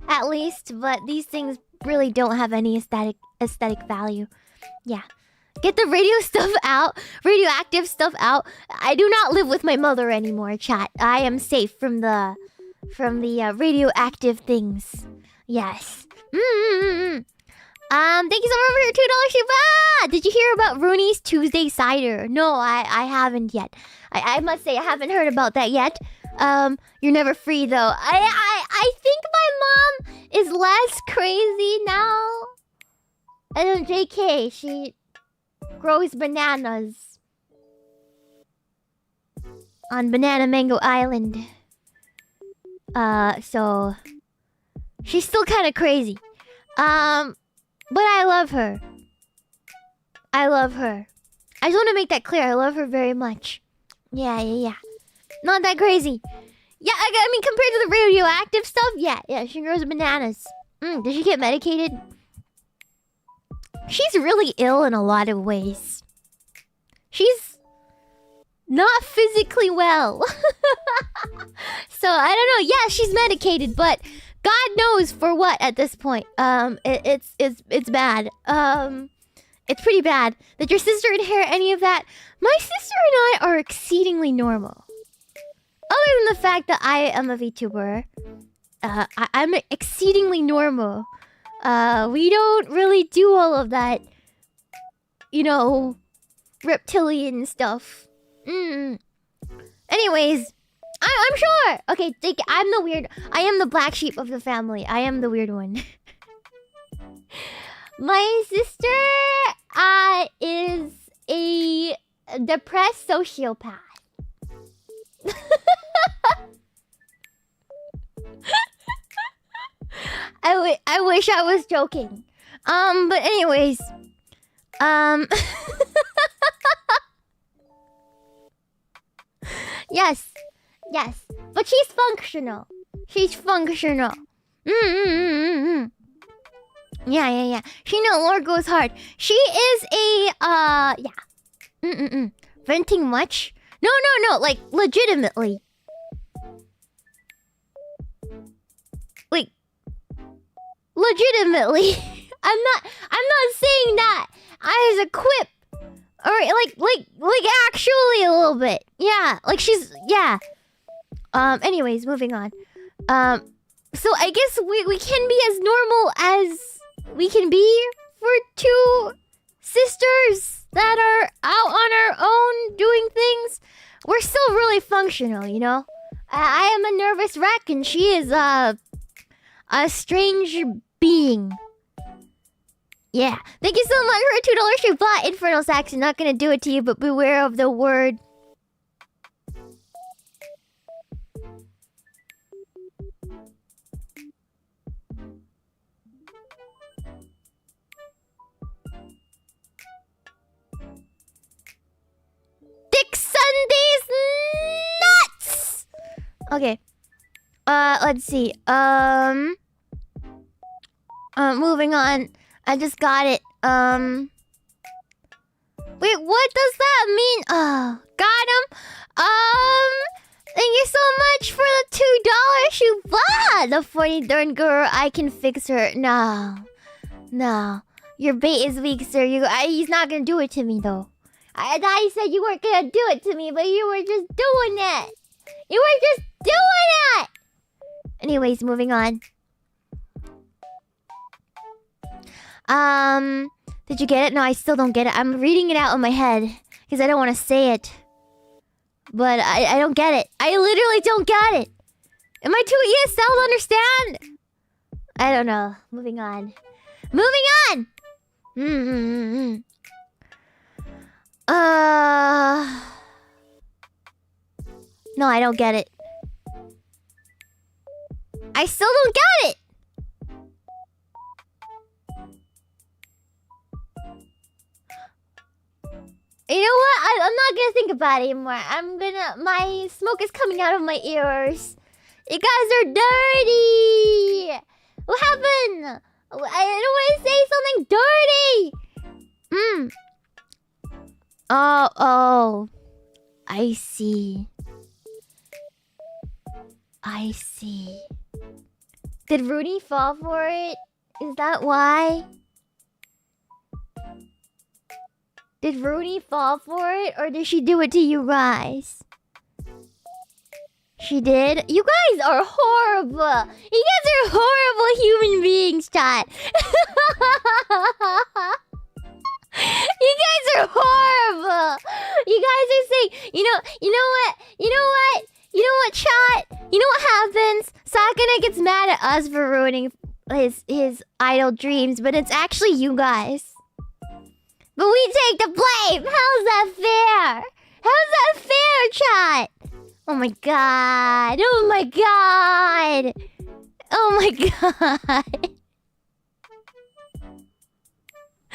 At least. But these things really don't have any aesthetic value. Yeah. Get the radio stuff out. Radioactive stuff out. I do not live with my mother anymore, chat. I am safe from the radioactive things. Yes. Thank you so much for your $2 super. Did you hear about Rooney's Tuesday cider? No, I haven't yet. I must say I haven't heard about that yet. You're never free though. I think my mom is less crazy now. And JK, she grows bananas on Banana Mango Island. So she's still kind of crazy. But I love her. I love her. I just want to make that clear. I love her very much. Yeah. Not that crazy. Yeah, I mean, compared to the radioactive stuff, yeah, she grows bananas. Does she get medicated? She's really ill in a lot of ways. She's not physically well. So, I don't know. Yeah, she's medicated, but God knows for what at this point. It's bad. It's pretty bad. Did your sister inherit any of that? My sister and I are exceedingly normal. Other than the fact that I am a VTuber, I'm exceedingly normal. We don't really do all of that, reptilian stuff. Anyways, I'm sure. Okay, I'm the weird. I am the black sheep of the family. I am the weird one. My sister is a depressed sociopath. I wish I was joking. But anyways, yes, but she's functional. Yeah. She lore goes hard. She is a venting much? No, like legitimately. Like legitimately. I'm not saying that as a quip. Or like actually a little bit. Yeah, like she's anyways, moving on. So I guess we can be as normal as we can be for two sisters that are out on our own doing things. We're still really functional, I am a nervous wreck and she is a strange being. Yeah. Thank you so much for a $2 shoe bot. Infernal Sax, I'm not gonna do it to you, but beware of the word. Dick Sunday's nuts! Okay. Let's see. Moving on. I just got it. Wait, what does that mean? Oh, got him. Thank you so much for the $2 shoe bot. The 40-third girl, I can fix her. No. Your bait is weak, sir. He's not gonna do it to me, though. I thought you said you weren't gonna do it to me, but you were just doing it. Anyways, moving on. Did you get it? No, I still don't get it. I'm reading it out in my head because I don't want to say it. But I don't get it. I literally don't get it. Am I too ESL to understand? I don't know. Moving on. No, I don't get it. I still don't get it. You know what? I'm not gonna think about it anymore. My smoke is coming out of my ears. You guys are dirty. What happened? I don't want to say something dirty. Oh. I see. Did Rudy fall for it? Is that why? Did Rudy fall for it, or did she do it to you guys? She did? You guys are horrible! You guys are horrible human beings, chat! mad at us for ruining his idle dreams, but it's actually you guys. But we take the blame. How's that fair? How's that fair, chat? Oh my god. Oh my god. Oh my god.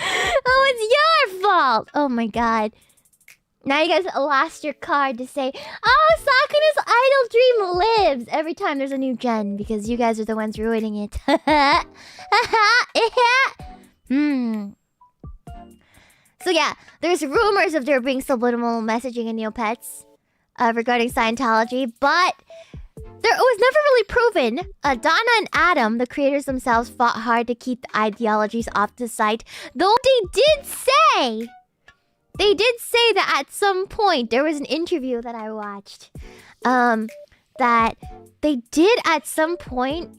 Oh, it's your fault. Oh my god. Now you guys lost your card to say, oh, Sakuna's idle dream lives every time there's a new gen because you guys are the ones ruining it. So yeah, there's rumors of there being subliminal messaging in Neopets regarding Scientology, but it was never really proven. Donna and Adam, the creators themselves, fought hard to keep the ideologies off the site, though they did say that at some point, there was an interview that I watched, that they did at some point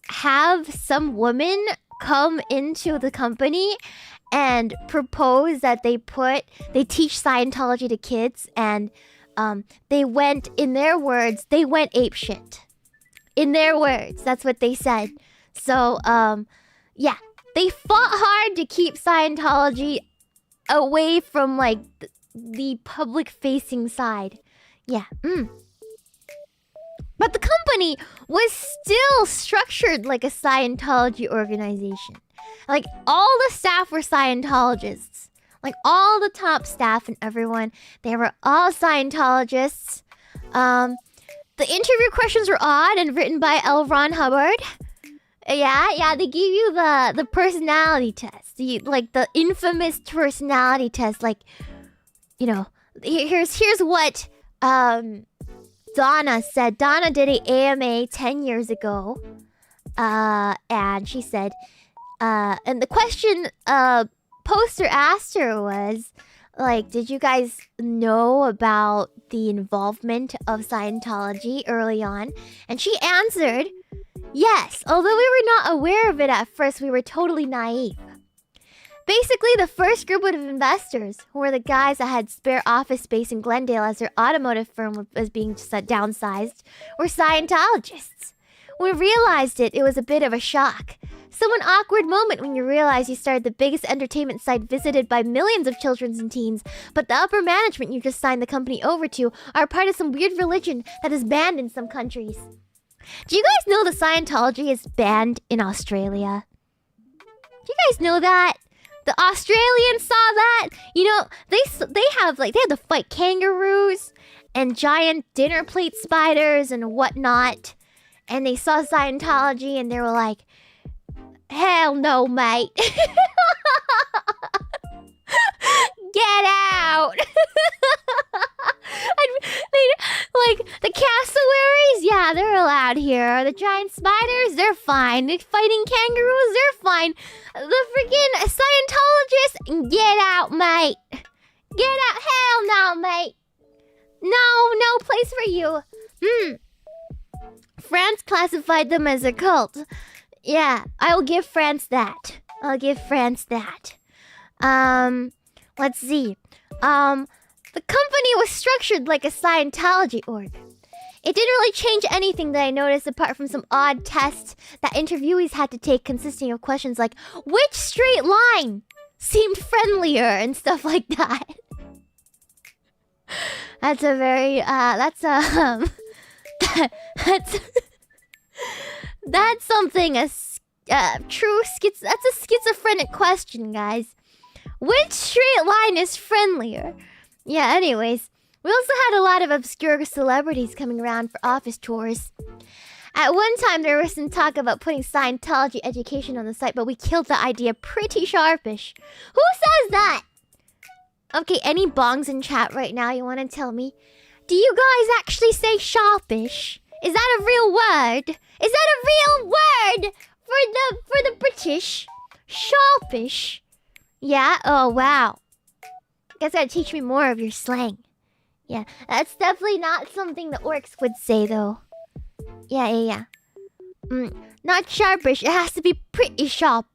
have some woman come into the company and propose that they teach Scientology to kids, and they went, in their words, they went apeshit. In their words, that's what they said. So, yeah, they fought hard to keep Scientology away from, like, the public-facing side. Yeah. But the company was still structured like a Scientology organization. Like, all the staff were Scientologists. Like, all the top staff and everyone, they were all Scientologists. The interview questions were odd and written by L. Ron Hubbard. Yeah, they give you the personality test. The infamous personality test. Like, you know, here's what Donna said. Donna did a AMA 10 years ago. And she said, and the question poster asked her was, like, did you guys know about the involvement of Scientology early on? And she answered, yes, although we were not aware of it at first, we were totally naive. Basically, the first group of investors, who were the guys that had spare office space in Glendale as their automotive firm was being downsized, were Scientologists. When we realized it was a bit of a shock. So an awkward moment when you realize you started the biggest entertainment site visited by millions of children and teens, but the upper management you just signed the company over to are part of some weird religion that is banned in some countries. Do you guys know that Scientology is banned in Australia? Do you guys know that? The Australians saw that. You know, they have to fight kangaroos and giant dinner plate spiders and whatnot. And they saw Scientology and they were like, hell no, mate. Get out. And the cassowaries, yeah, they're allowed here. The giant spiders, they're fine. The fighting kangaroos, they're fine. The freaking Scientologists, get out, mate. Get out. Hell no, mate. No place for you. France classified them as a cult. Yeah, I'll give France that. Let's see. The company was structured like a Scientology org. It didn't really change anything that I noticed apart from some odd tests that interviewees had to take consisting of questions like, which straight line seemed friendlier and stuff like that. That's a very, that's something, that's a schizophrenic question, guys. Which straight line is friendlier? Yeah, anyways, we also had a lot of obscure celebrities coming around for office tours. At one time, there was some talk about putting Scientology education on the site, but we killed the idea pretty sharpish. Who says that? Okay, any bongs in chat right now you want to tell me? Do you guys actually say sharpish? Is that a real word? Is that a real word for the British? Sharpish. Yeah? Oh, wow. You guys gotta teach me more of your slang. Yeah, that's definitely not something the orcs would say, though. Yeah. Not sharpish. It has to be pretty sharp.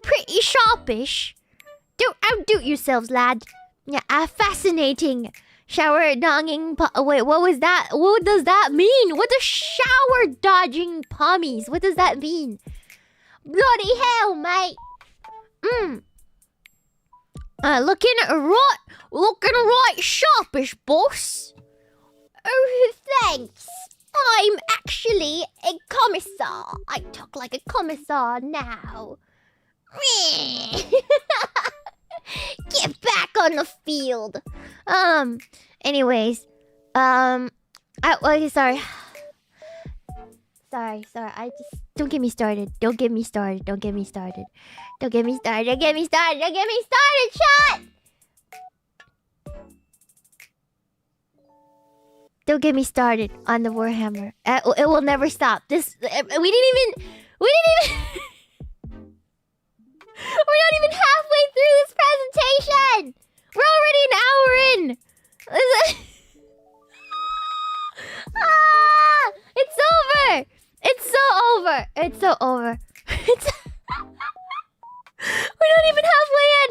Pretty sharpish. Don't outdo yourselves, lad. Yeah, fascinating. Shower dodging. Wait, what was that? What does that mean? What does shower dodging pommies? What does that mean? Bloody hell, mate. Looking right sharpish, boss. Oh, thanks. I'm actually a commissar. I talk like a commissar now. Get back on the field. Anyways, okay, sorry. Sorry. I just don't get me started. Don't get me started. Chat. Don't get me started on the Warhammer. It will never stop. We didn't even. We're not even halfway through this presentation. We're already an hour in. It's over. It's so over. We're not even halfway in.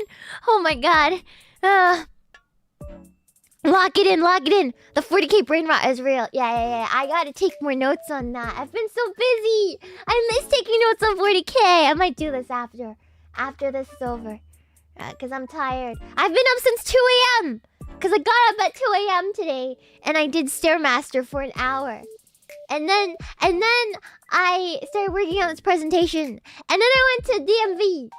Oh my god. Lock it in. The 40k brain rot is real. Yeah. I gotta take more notes on that. I've been so busy. I miss taking notes on 40k. I might do this after this is over. Because I'm tired. I've been up since 2 a.m. Because I got up at 2 a.m. today. And I did Stairmaster for an hour. And then I started working on this presentation. And then I went to DMV.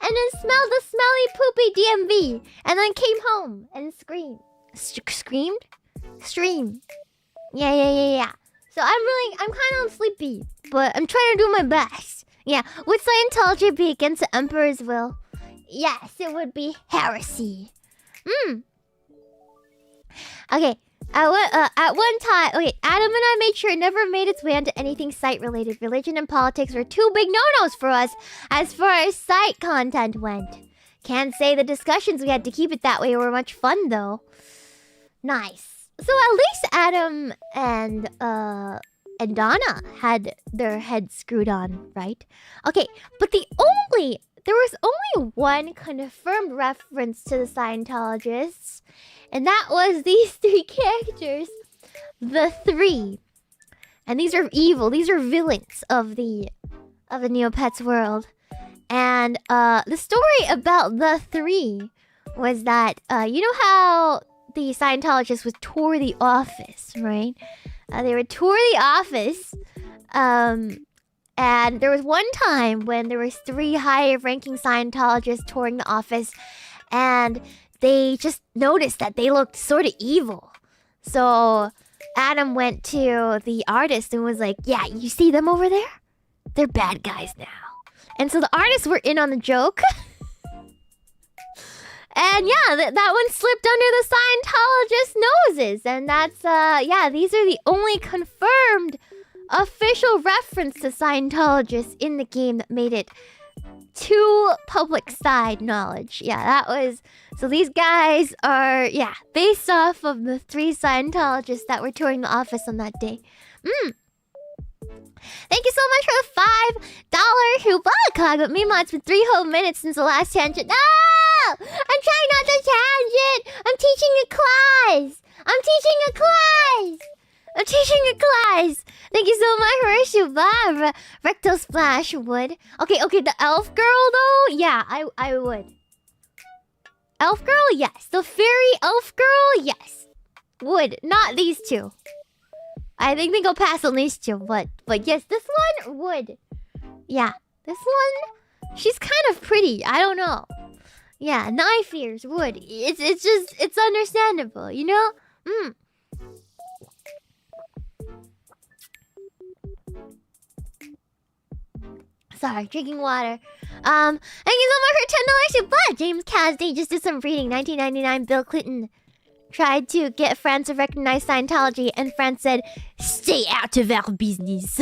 And then smelled the smelly poopy DMV. And then came home and screamed. Streamed? Yeah. So I'm kind of sleepy. But I'm trying to do my best. Yeah, would Scientology be against the Emperor's will? Yes, it would be heresy. Okay, at one time, okay, Adam and I made sure it never made its way onto anything site-related. Religion and politics were two big no-nos for us as far as site content went. Can't say the discussions we had to keep it that way were much fun, though. Nice. So at least Adam and Donna had their heads screwed on, right? Okay, but there was only one confirmed reference to the Scientologists, and that was these three characters, the three. And these are evil, these are villains of the Neopets world. And the story about the three was that you know how the Scientologists would tour the office, right? They would tour the office, and there was one time when there was three high-ranking Scientologists touring the office, and they just noticed that they looked sort of evil. So Adam went to the artist and was like, "Yeah, you see them over there? They're bad guys now." And so the artists were in on the joke. And yeah, that one slipped under the Scientologist noses. And that's, yeah, these are the only confirmed official reference to Scientologists in the game that made it to public side knowledge. Yeah, that was... So these guys are, yeah, based off of the three Scientologists that were touring the office on that day. Thank you so much for the $5 Hubbard. But Meemaw, it's been 3 whole minutes since the last tangent. No! I'm trying not to tangent! I'm teaching a class! Thank you so much for Hubbard. Rectal splash would. Okay, the elf girl though? Yeah, I would. Elf girl? Yes. The fairy elf girl? Yes. Would. Not these two. I think they go past on these two, but yes, this one would. Yeah, this one, she's kind of pretty. I don't know. Yeah, knife ears would. It's understandable, you know? Sorry, drinking water. Thank you so much for $10 but James Casday just did some reading. 1999, Bill Clinton tried to get France to recognize Scientology, and France said, "Stay out of our business."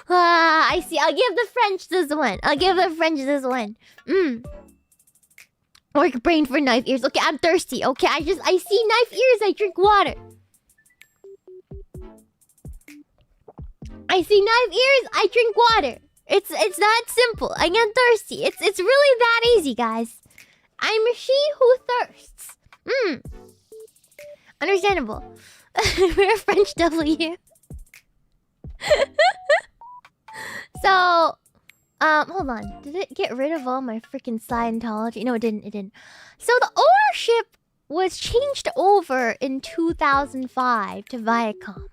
I see. I'll give the French this one. Work brain for knife ears. Okay, I'm thirsty. Okay, I see knife ears. I drink water. I see knife ears. I drink water. It's that simple. I get thirsty. It's really that easy, guys. I'm she who thirsts. Understandable. We're French W. So, hold on. Did it get rid of all my freaking Scientology? No, it didn't. It didn't. So the ownership was changed over in 2005 to Viacom.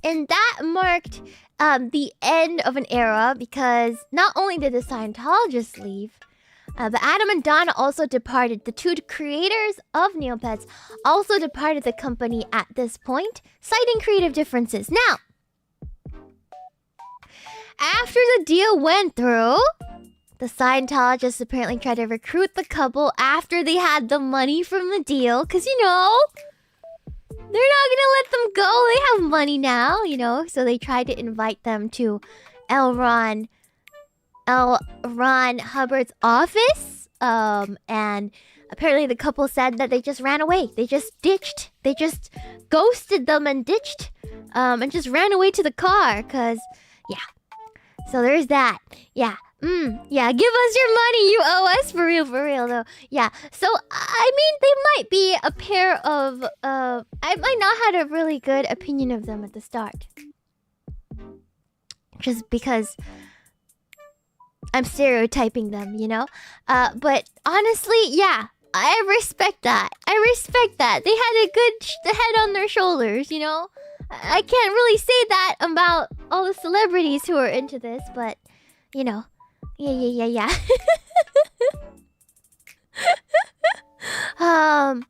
And that marked the end of an era because not only did the Scientologists leave, but Adam and Donna also departed. The two creators of Neopets also departed the company at this point, citing creative differences. Now, after the deal went through, the Scientologists apparently tried to recruit the couple after they had the money from the deal. Because, you know, they're not gonna let them go. They have money now, you know. So they tried to invite them to L. Ron Hubbard's office. And apparently the couple said that they just ran away. They just ditched. They just ghosted them and ditched. And just ran away to the car. Because, yeah. So there's that. Yeah. Yeah, give us your money, you owe us. For real though. Yeah. So I mean they might be a pair of I might not had a really good opinion of them at the start. Just because I'm stereotyping them, you know? But honestly, yeah, I respect that. They had a good head on their shoulders, you know? I can't really say that about all the celebrities who are into this, but you know. Yeah. Oh,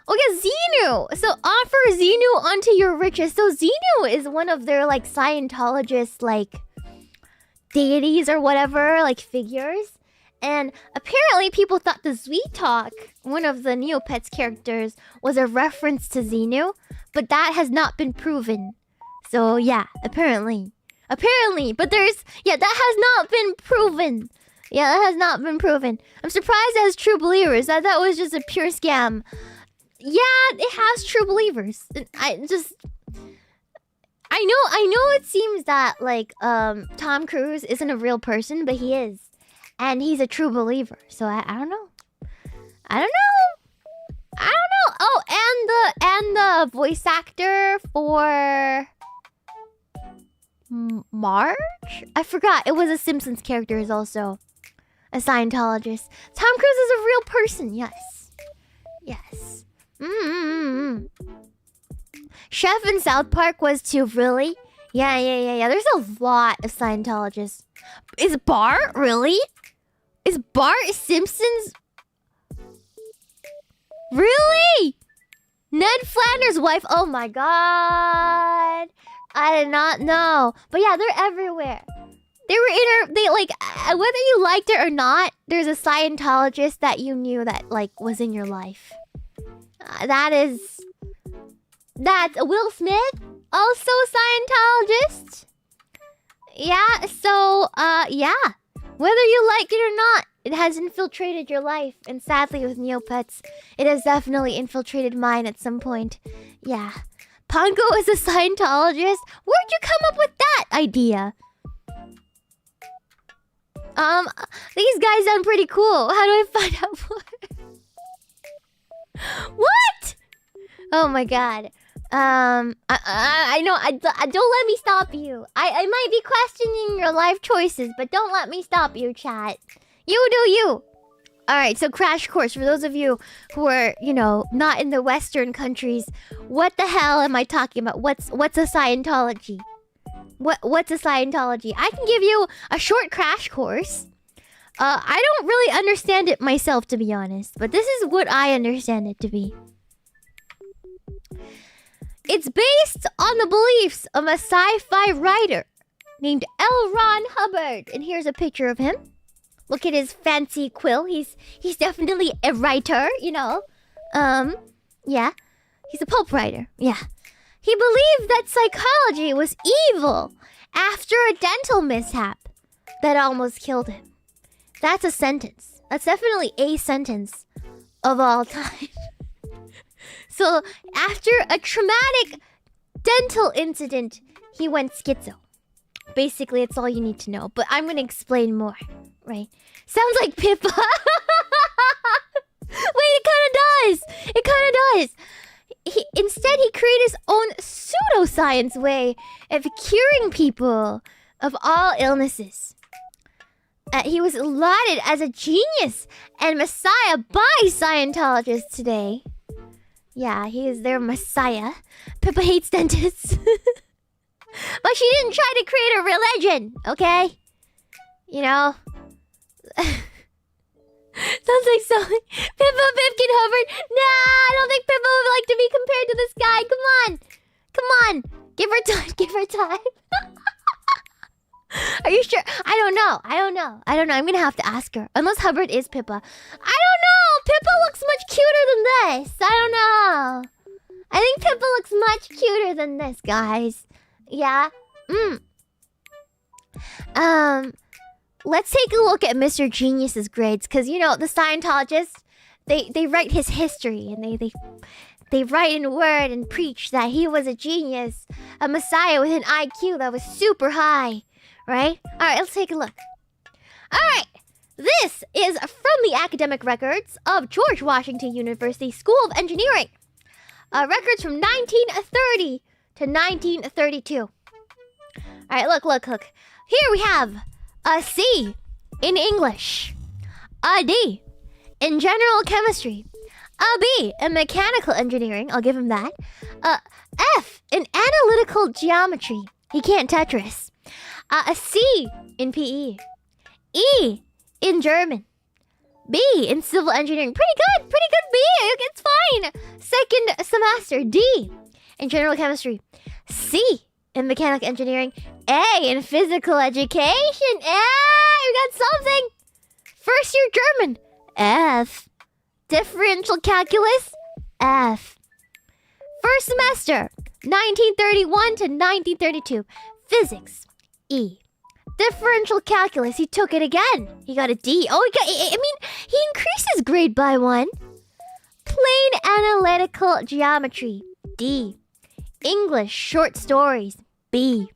okay, Xenu. So offer Xenu onto your riches. So Xenu is one of their like Scientologist like deities or whatever, like figures. And apparently people thought the Sweet Talk, one of the Neopets characters, was a reference to Xenu, but that has not been proven. So yeah, apparently, but that has not been proven. Yeah, that has not been proven. I'm surprised it has true believers. That was just a pure scam. Yeah, it has true believers. I know it seems that like Tom Cruise isn't a real person, but he is. And he's a true believer. So I don't know. Oh, and the voice actor for Marge? I forgot. It was a Simpsons character is also a Scientologist. Tom Cruise is a real person. Yes. Chef in South Park was too, really? Yeah. There's a lot of Scientologists. Is Bart really? Is Bart Simpson's? Really? Ned Flanders' wife? Oh my god. I did not know. But yeah, they're everywhere. They like, whether you liked it or not, there's a Scientologist that you knew that like was in your life. That's Will Smith, also Scientologist. Yeah, so yeah. Whether you like it or not, it has infiltrated your life. And sadly with Neopets, it has definitely infiltrated mine at some point. Yeah. Pongo is a Scientologist? Where'd you come up with that idea? These guys sound pretty cool. How do I find out more? What? Oh my god. I know. Don't let me stop you. I might be questioning your life choices, but don't let me stop you, chat. You do you. Alright, so crash course. For those of you who are, you know, not in the Western countries, what the hell am I talking about? What's a Scientology? What's a Scientology? I can give you a short crash course. I don't really understand it myself, to be honest, but this is what I understand it to be. It's based on the beliefs of a sci-fi writer named L. Ron Hubbard. And here's a picture of him. Look at his fancy quill. He's definitely a writer, you know. Yeah. He's a pulp writer. Yeah. He believed that psychology was evil after a dental mishap that almost killed him. That's a sentence. That's definitely a sentence of all time. So, after a traumatic dental incident, he went schizo. Basically, it's all you need to know. But I'm going to explain more right? Sounds like Pippa. Wait, it kind of does. It kind of does. Instead, he created his own pseudoscience way of curing people of all illnesses. He was lauded as a genius and messiah by Scientologists today. Yeah, he is their messiah. Pippa hates dentists. But she didn't try to create a religion, okay? You know? Sounds like something. Pippa, Pipkin, Hubbard. Nah, I don't think Pippa would like to be compared to this guy. Come on. Come on. Give her time. Give her time. Are you sure? I don't know. I'm gonna have to ask her. Unless Hubbard is Pippa. I don't know. Pippa looks much cuter than this. I don't know. I think Pippa looks much cuter than this, guys. Yeah? Let's take a look at Mr. Genius's grades. Because, you know, the Scientologists, they write his history. And they write in word and preach that he was a genius. A messiah with an IQ that was super high. Right? Alright, let's take a look. Alright. This is from the academic records of George Washington University School of Engineering. Records from 1930 to 1932. Alright, look. Here we have a C in English, a D in general chemistry, a B in mechanical engineering, I'll give him that, F in analytical geometry, he can't Tetris, a C in PE, E in German, B in civil engineering, pretty good B, it's fine, second semester, D in general chemistry, C in mechanical engineering, A in physical education. We got something. First year German, F. Differential calculus, F. First semester, 1931 to 1932, physics, E. Differential calculus, he took it again. He got a D. He increased his grade by 1. Plain analytical geometry, D. English short stories, B.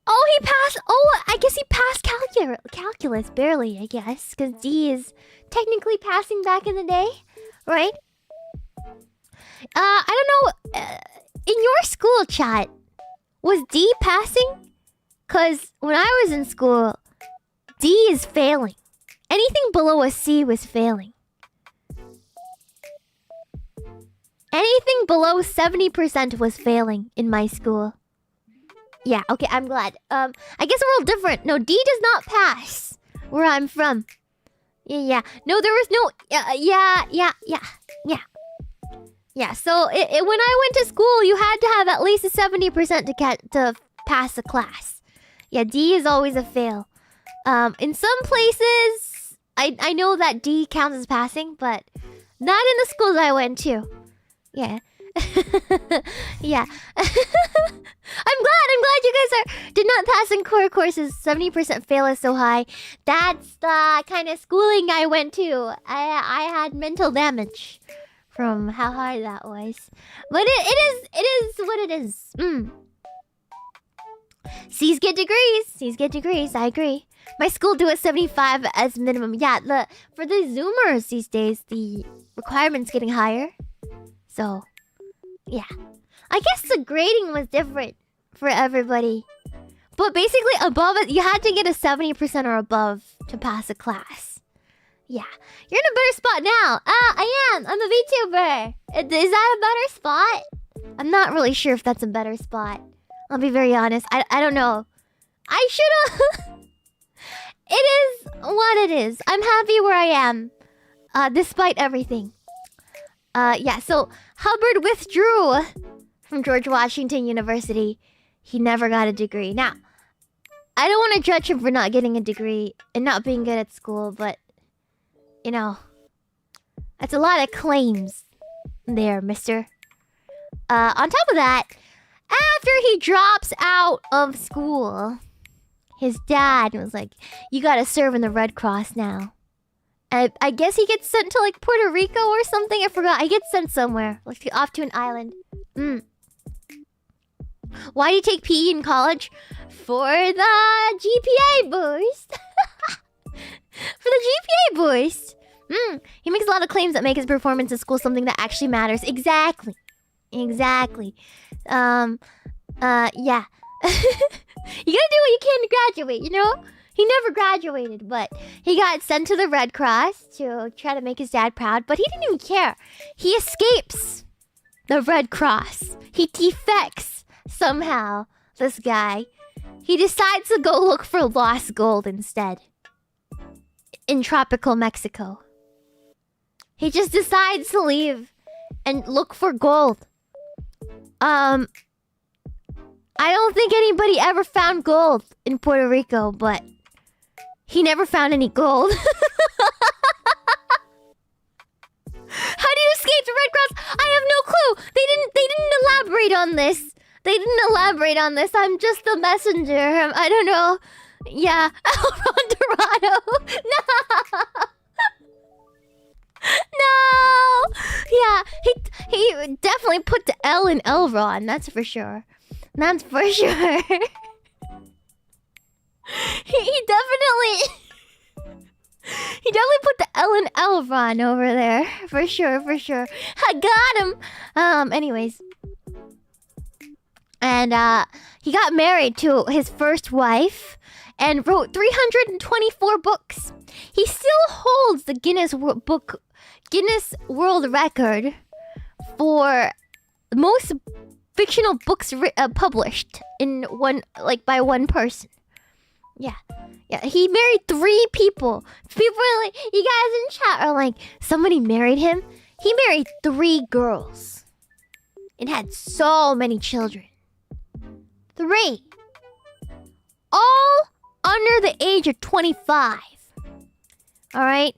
Oh, he passed. Oh, I guess he passed calculus barely, I guess, because D is technically passing back in the day, right? I don't know. In your school chat, was D passing? Because when I was in school, D is failing. Anything below a C was failing. Anything below 70% was failing in my school. Yeah, okay, I'm glad. I guess we're all different. No, D does not pass where I'm from. Yeah. No, there was no... Yeah, so when I went to school, you had to have at least a 70% to pass the class. Yeah, D is always a fail. In some places, I know that D counts as passing, but not in the schools I went to. Yeah. Yeah. I'm glad you guys did not pass in core courses. 70% fail is so high. That's the kind of schooling I went to. I had mental damage from how hard that was. But it is what it is. C's get degrees. I agree. My school do a 75 as minimum. Yeah, for the Zoomers these days, the requirement's getting higher. So, yeah. I guess the grading was different for everybody. But basically, above it, you had to get a 70% or above to pass a class. Yeah. You're in a better spot now. I am. I'm a VTuber. Is that a better spot? I'm not really sure if that's a better spot. I'll be very honest. I don't know. I should've... It is what it is. I'm happy where I am. Despite everything. Yeah, so Hubbard withdrew from George Washington University. He never got a degree. Now, I don't want to judge him for not getting a degree and not being good at school, but, you know, that's a lot of claims there, mister. On top of that, after he drops out of school, his dad was like, you gotta serve in the Red Cross now. I guess he gets sent to, like, Puerto Rico or something. I forgot. He gets sent somewhere. Like, off to an island. Why do you take PE in college? For the GPA boost. For the GPA boost. He makes a lot of claims that make his performance in school something that actually matters. Exactly. Yeah. You gotta do what you can to graduate, you know? He never graduated, but he got sent to the Red Cross to try to make his dad proud, but he didn't even care. He escapes the Red Cross. He defects somehow, this guy. He decides to go look for lost gold instead. In tropical Mexico. He just decides to leave and look for gold. I don't think anybody ever found gold in Puerto Rico, but he never found any gold. How do you escape the Red Cross? I have no clue. They didn't elaborate on this. I'm just the messenger. I don't know. Yeah. Elron Dorado. No. No. Yeah, he definitely put the L in Elron, that's for sure. He definitely put the L in Elron over there. For sure. I got him. Anyways. And he got married to his first wife and wrote 324 books. He still holds the Guinness World Record for most fictional books published in one, like, by one person. Yeah, he married 3 people. People are like, you guys in chat are like, somebody married him? He married 3 girls and had so many children. 3. All under the age of 25. Alright?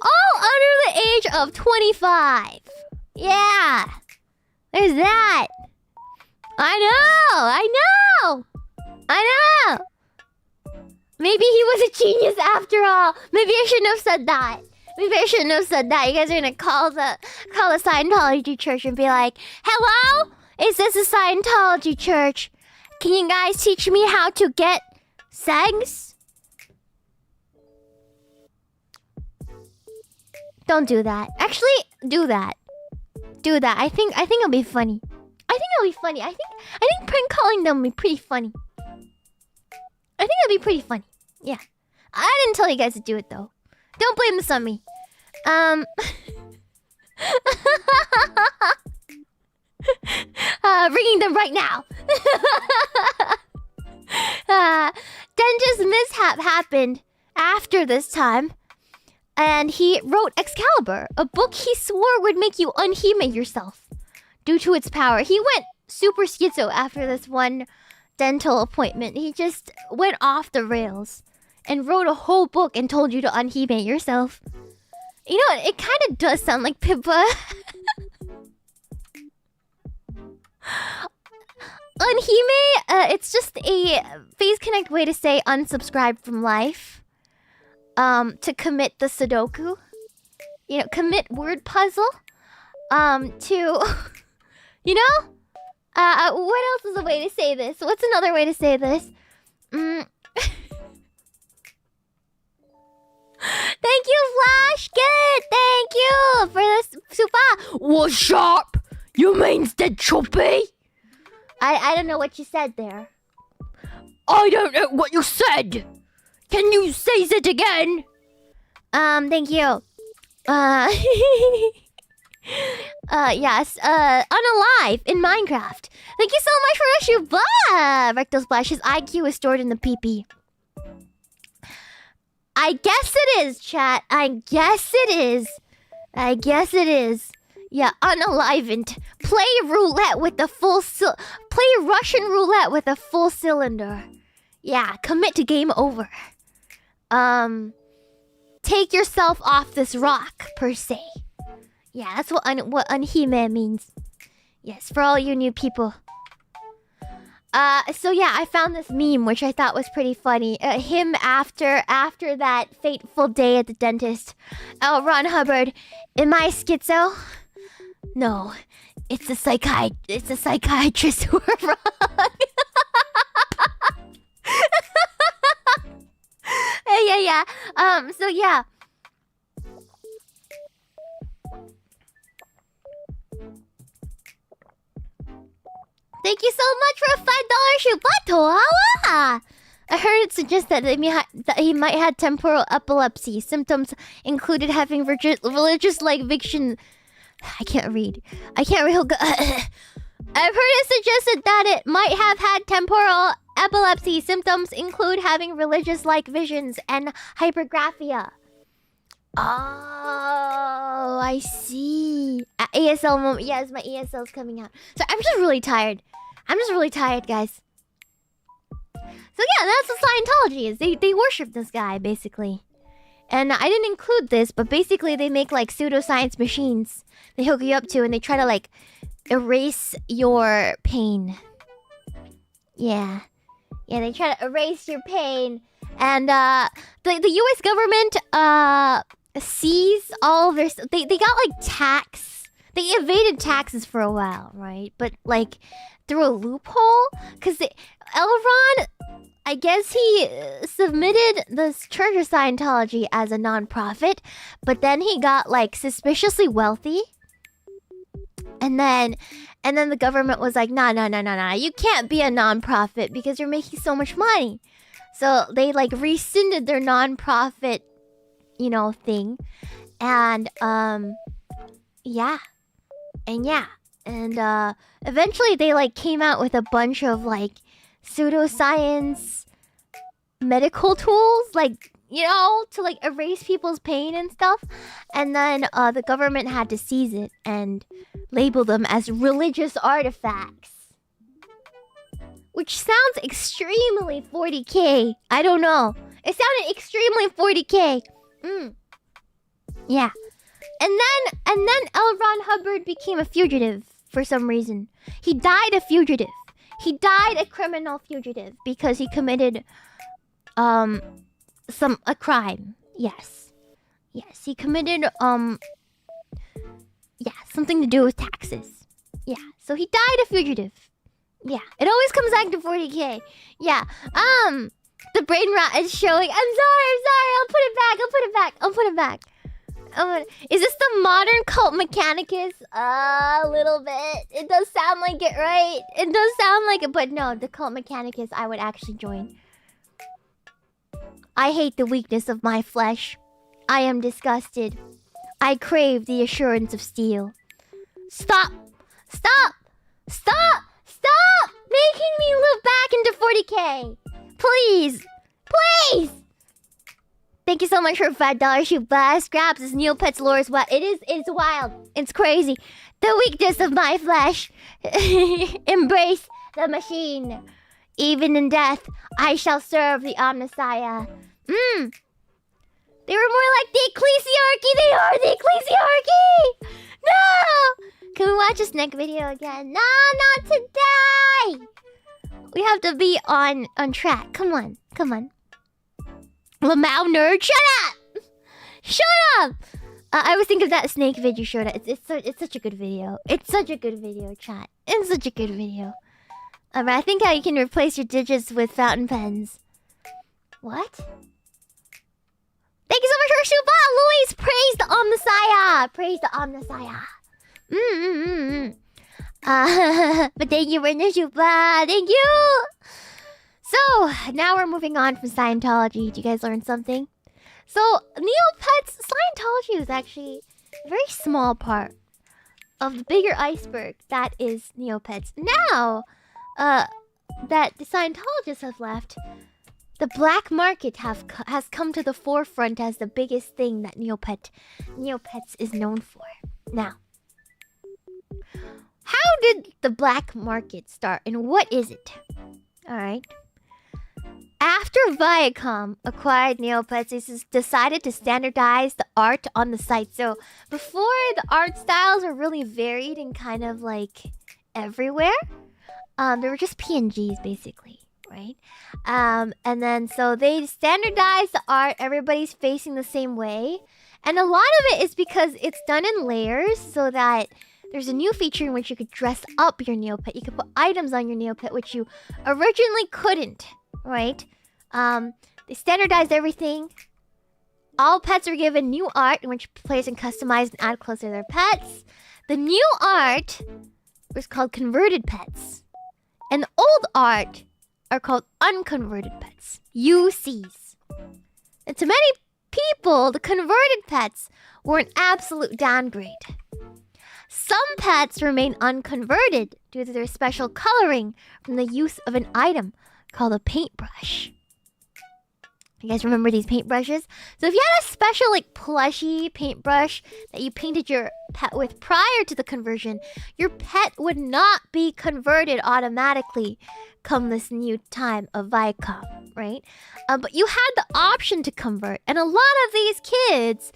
All under the age of 25. Yeah. There's that. I know. Maybe he was a genius after all. Maybe I shouldn't have said that. You guys are gonna call the Scientology church and be like, hello? Is this a Scientology church? Can you guys teach me how to get sex? Don't do that. Actually, do that. I think it'll be funny. I think prank calling them will be pretty funny. Yeah. I didn't tell you guys to do it though. Don't blame this on me. Ringing them right now. Dentist mishap happened after this time. And he wrote Excalibur, a book he swore would make you unhuman yourself due to its power. He went super schizo after this one dental appointment. He just went off the rails and wrote a whole book and told you to unhuman yourself. You know what? It kind of does sound like Pippa. Unhime, it's just a Phase Connect way to say unsubscribe from life. To commit the Sudoku. You know, commit word puzzle. To... You know? What else is a way to say this? What's another way to say this? Thank you, Flashkit! Thank you for this super... What's up? You means the choppy? I don't know what you said there. I don't know what you said! Can you say it again? Thank you. Yes, unalive in Minecraft. Thank you so much for that Shuba! Rectal Splash, his IQ is stored in the PP. I guess it is, chat. I guess it is. Yeah, unalivened. Play roulette with the full play Russian roulette with a full cylinder. Yeah, commit to game over. Take yourself off this rock, per se. Yeah, that's what unhime means. Yes, for all you new people. So yeah, I found this meme which I thought was pretty funny. Him after that fateful day at the dentist. Oh, Ron Hubbard, am I schizo? No, it's a psychiatrist who are wrong. yeah. So yeah. Thank you so much for a $5 Shubato. Hawa! I heard it suggests that he might have temporal epilepsy. Symptoms included having religious-like vision. I can't read. I've heard it suggested that it might have had temporal epilepsy. Symptoms include having religious-like visions and hypergraphia. Oh, I see. ASL moment. Yes, my ESL's coming out. So I'm just really tired. Guys. So yeah, that's what Scientology is. They worship this guy, basically. And I didn't include this, but basically they make like pseudoscience machines they hook you up to, and they try to like erase your pain. Yeah, they try to erase your pain. And the US government sees all of their... They got like tax... They evaded taxes for a while, right? But like through a loophole? Because Elron... I guess he submitted the Church of Scientology as a non-profit, but then he got like suspiciously wealthy. And then the government was like, nah, you can't be a non-profit because you're making so much money. So they like rescinded their non-profit, thing. And eventually they like came out with a bunch of like pseudoscience medical tools, like, to like erase people's pain and stuff. And then the government had to seize it and label them as religious artifacts, which sounds extremely 40k. I don't know, it sounded extremely 40k. Yeah. And then L. Ron Hubbard became a fugitive for some reason. He died a fugitive. He died a criminal fugitive because he committed a crime. Yes, he committed something to do with taxes. Yeah, so he died a fugitive. Yeah, it always comes back to 40k. Yeah. The brain rot is showing. I'm sorry. I'll put it back. Is this the modern cult mechanicus? A little bit. It does sound like it, right? It does sound like it, but no, the cult mechanicus I would actually join. I hate the weakness of my flesh. I am disgusted. I crave the assurance of steel. Stop making me loop back into 40k. Please. Thank you so much for $5, you bus. Scraps, this Neopets lore is what it is. It's wild. It's crazy. The weakness of my flesh. Embrace the machine. Even in death, I shall serve the Omnissiah. They were more like the ecclesiarchy. They are the ecclesiarchy. No. Can we watch this next video again? No, not today. We have to be on track. Come on. Lamau nerd, shut up! I was thinking of that snake video you showed us. It's such a good video. It's such a good video, chat. It's such a good video. I think how you can replace your digits with fountain pens. What? Thank you so much for Shuba! Luis, praise the Omnissiah! Praise the Omnissiah! But thank you for the Shuba! Thank you! So, now we're moving on from Scientology. Do you guys learn something? So, Neopets, Scientology is actually a very small part of the bigger iceberg that is Neopets. Now, that the Scientologists have left, the black market has come to the forefront as the biggest thing that Neopets is known for. Now, how did the black market start and what is it? Alright. After Viacom acquired Neopets, it decided to standardize the art on the site. So before, the art styles were really varied and kind of like everywhere. They were just PNGs basically, right? And then so they standardized the art. Everybody's facing the same way. And a lot of it is because it's done in layers so that there's a new feature in which you could dress up your Neopet. You could put items on your Neopet which you originally couldn't. Right? They standardized everything. All pets were given new art in which players can customize and add clothes to their pets. The new art was called converted pets. And the old art are called unconverted pets. UCs. And to many people, the converted pets were an absolute downgrade. Some pets remain unconverted due to their special coloring from the use of an item called a paintbrush. You guys remember these paintbrushes? So if you had a special like plushy paintbrush that you painted your pet with prior to the conversion, your pet would not be converted automatically come this new time of Viacom, right? But you had the option to convert, and a lot of these kids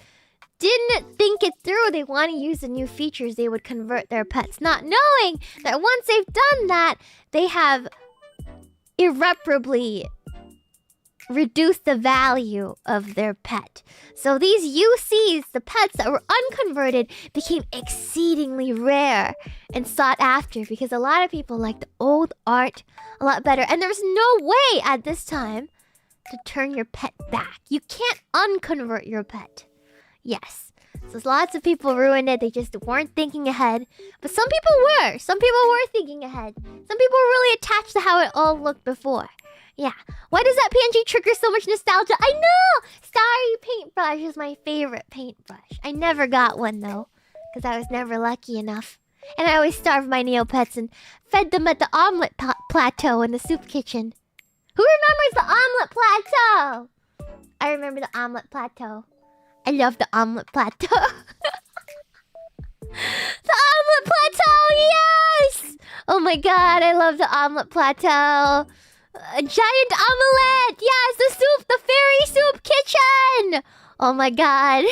didn't think it through. They want to use the new features. They would convert their pets, not knowing that once they've done that, they have irreparably reduced the value of their pet. So these UCs, the pets that were unconverted, became exceedingly rare and sought after because a lot of people like the old art a lot better. And there's no way at this time to turn your pet back. You can't unconvert your pet. Yes. So lots of people ruined it. They just weren't thinking ahead. But some people were. Some people were thinking ahead. Some people were really attached to how it all looked before. Yeah. Why does that PNG trigger so much nostalgia? I know! Starry Paintbrush is my favorite paintbrush. I never got one, though. Because I was never lucky enough. And I always starved my Neopets and fed them at the omelet plateau in the soup kitchen. Who remembers the omelet plateau? I remember the omelet plateau. I love the omelet plateau. The omelet plateau, yes! Oh my god, I love the omelet plateau. A giant omelette! Yes, the soup, the fairy soup kitchen! Oh my god.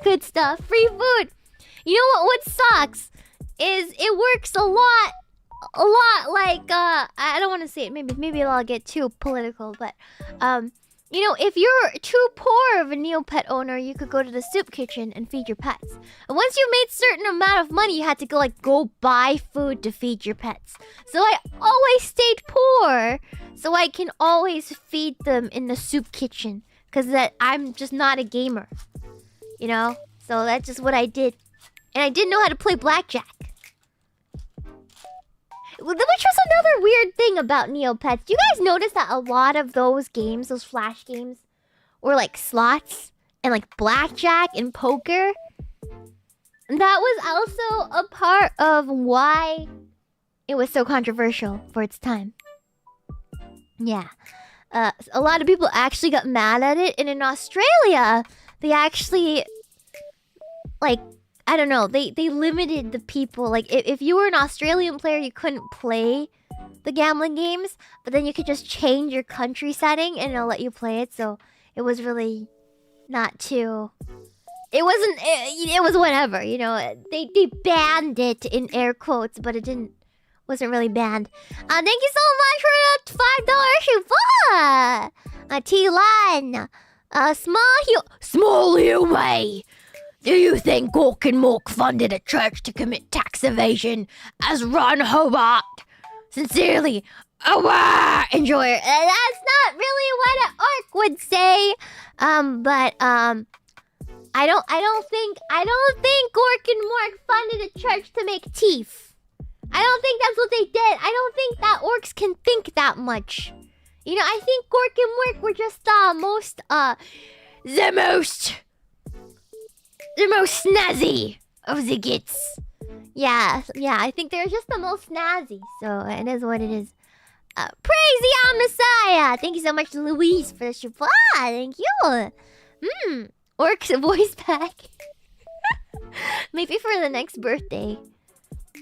Good stuff. Free food. You know what sucks? Is it works a lot like, I don't want to say it, maybe I'll get too political, but, you know, if you're too poor of a Neopet owner, you could go to the soup kitchen and feed your pets. And once you made certain amount of money, you had to go buy food to feed your pets. So I always stayed poor, so I can always feed them in the soup kitchen. Because I'm just not a gamer. You know? So that's just what I did. And I didn't know how to play blackjack. Which was another weird thing about Neopets. Do you guys notice that a lot of those games, those flash games, were like slots and like blackjack and poker? That was also a part of why it was so controversial for its time. Yeah. A lot of people actually got mad at it, and in Australia, they actually, like, I don't know, they limited the people. Like, if you were an Australian player, you couldn't play the gambling games, but then you could just change your country setting and it'll let you play it. So it was really not too... It was whatever, you know. They banned it in air quotes, but wasn't really banned. Thank you so much for the $5 T-Line. Small Huey. Do you think Gork and Mork funded a church to commit tax evasion as Ron Hobart? Sincerely, enjoyer. That's not really what an orc would say. But I don't think Gork and Mork funded a church to make teeth. I don't think that's what they did. I don't think that orcs can think that much. You know, I think Gork and Mork were just the most snazzy of the gits. Yeah, I think they're just the most snazzy. So it is what it is. Praise the Messiah! Thank you so much, Louise, for the supply. Thank you. Orc's voice pack. Maybe for the next birthday,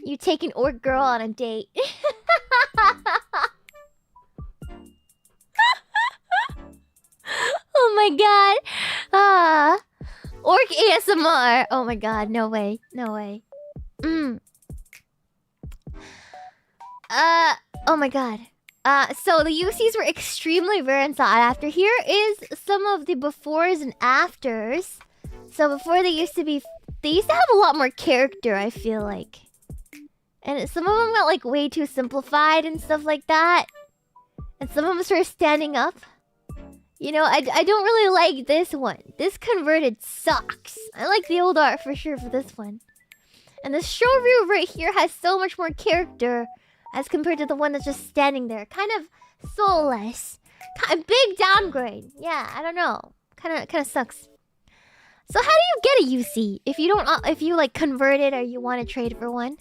you take an orc girl on a date. Oh my god. Orc ASMR. Oh my god, no way. No way. Oh my god. So the UCs were extremely rare and sought after. Here is some of the befores and afters. So before they used to have a lot more character, I feel like. And some of them got like way too simplified and stuff like that. And some of us are standing up. You know, I don't really like this one. This converted sucks. I like the old art for sure for this one. And the showreel right here has so much more character as compared to the one that's just standing there. Kind of soulless. Big downgrade. Yeah, I don't know. Kind of sucks. So how do you get a UC if you don't if you like convert it or you want to trade for one?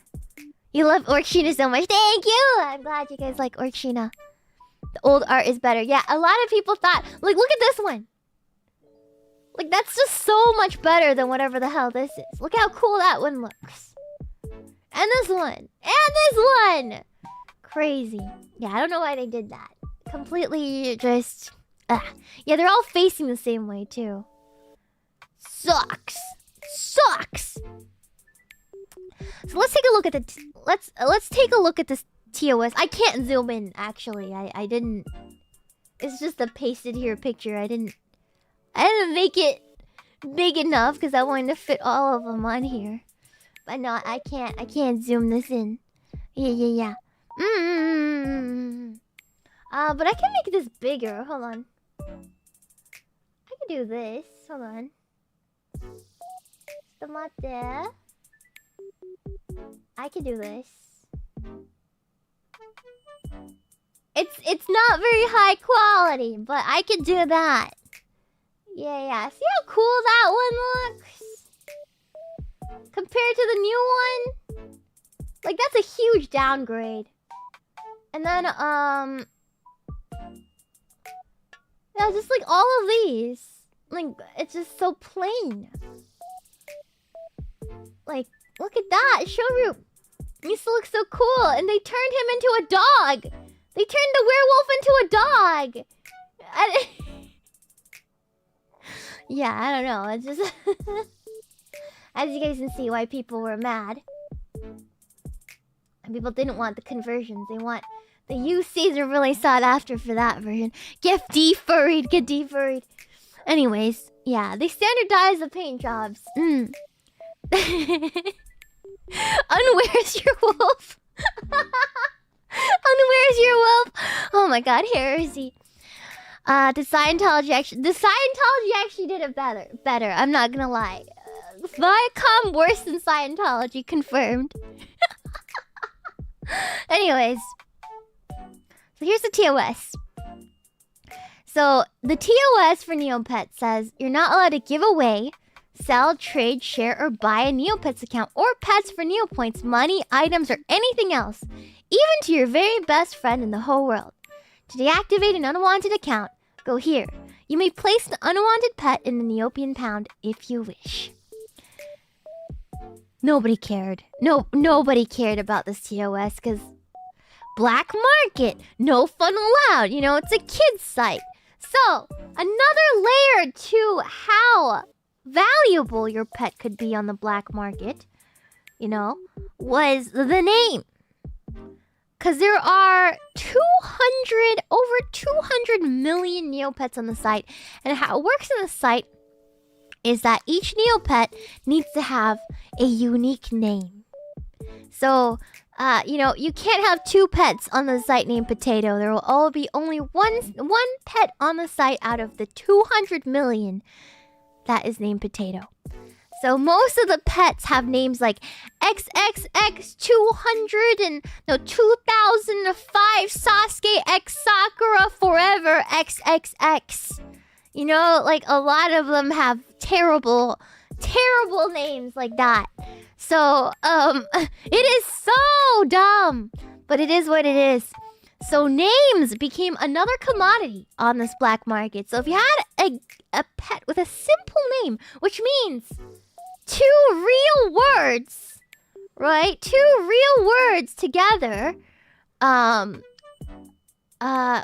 You love Orc Shiina so much. Thank you. I'm glad you guys like Orc Shiina. The old art is better. Yeah, a lot of people thought, like, look at this one. Like, that's just so much better than whatever the hell this is. Look how cool that one looks. And this one. And this one. Crazy. Yeah, I don't know why they did that. Completely just... Yeah, they're all facing the same way, too. Sucks. Sucks. So let's take a look at the... Let's take a look at this TOS. I can't zoom in, actually. I didn't... It's just a pasted here picture. I didn't make it big enough because I wanted to fit all of them on here. But no, I can't zoom this in. Yeah. But I can make this bigger. Hold on. I can do this. Hold on. I can do this. It's not very high quality, but I can do that. Yeah. See how cool that one looks? Compared to the new one? Like, that's a huge downgrade. And then, yeah, just like all of these. Like, it's just so plain. Like, look at that. Showroom. This looks so cool. And they turned him into a dog. They turned the werewolf into a dog. Yeah, I don't know. It's just... As you guys can see, why people were mad. And people didn't want the conversions. They want... The UCs are really sought after for that version. Get defurried. Get defurried. Anyways, yeah. They standardized the paint jobs. Unwhere's your wolf? Unwhere's your wolf? Oh my god, heresy. The Scientology actually did it better. I'm not gonna lie. Viacom worse than Scientology, confirmed. Anyways, so here's the TOS. So the TOS for Neopets says you're not allowed to give away, sell, trade, share, or buy a Neopets account or pets for Neopoints, money, items, or anything else, even to your very best friend in the whole world. To deactivate an unwanted account, go here. You may place an unwanted pet in the Neopian Pound if you wish. Nobody cared. Nobody cared about this TOS because black market, no fun allowed. You know, it's a kid's site. So, another layer to how valuable your pet could be on the black market, you know, was the name. Because there are over 200 million Neopets on the site. And how it works on the site is that each Neopet needs to have a unique name. So, you know, you can't have two pets on the site named Potato. There will all be only one pet on the site out of the 200 million that is named Potato. So most of the pets have names like XXX200 and 2005 Sasuke X Sakura Forever XXX. You know, like a lot of them have terrible names like that. So, it is so dumb, but it is what it is. So names became another commodity on this black market. So if you had a pet with a simple name, which means two real words, right? Two real words together,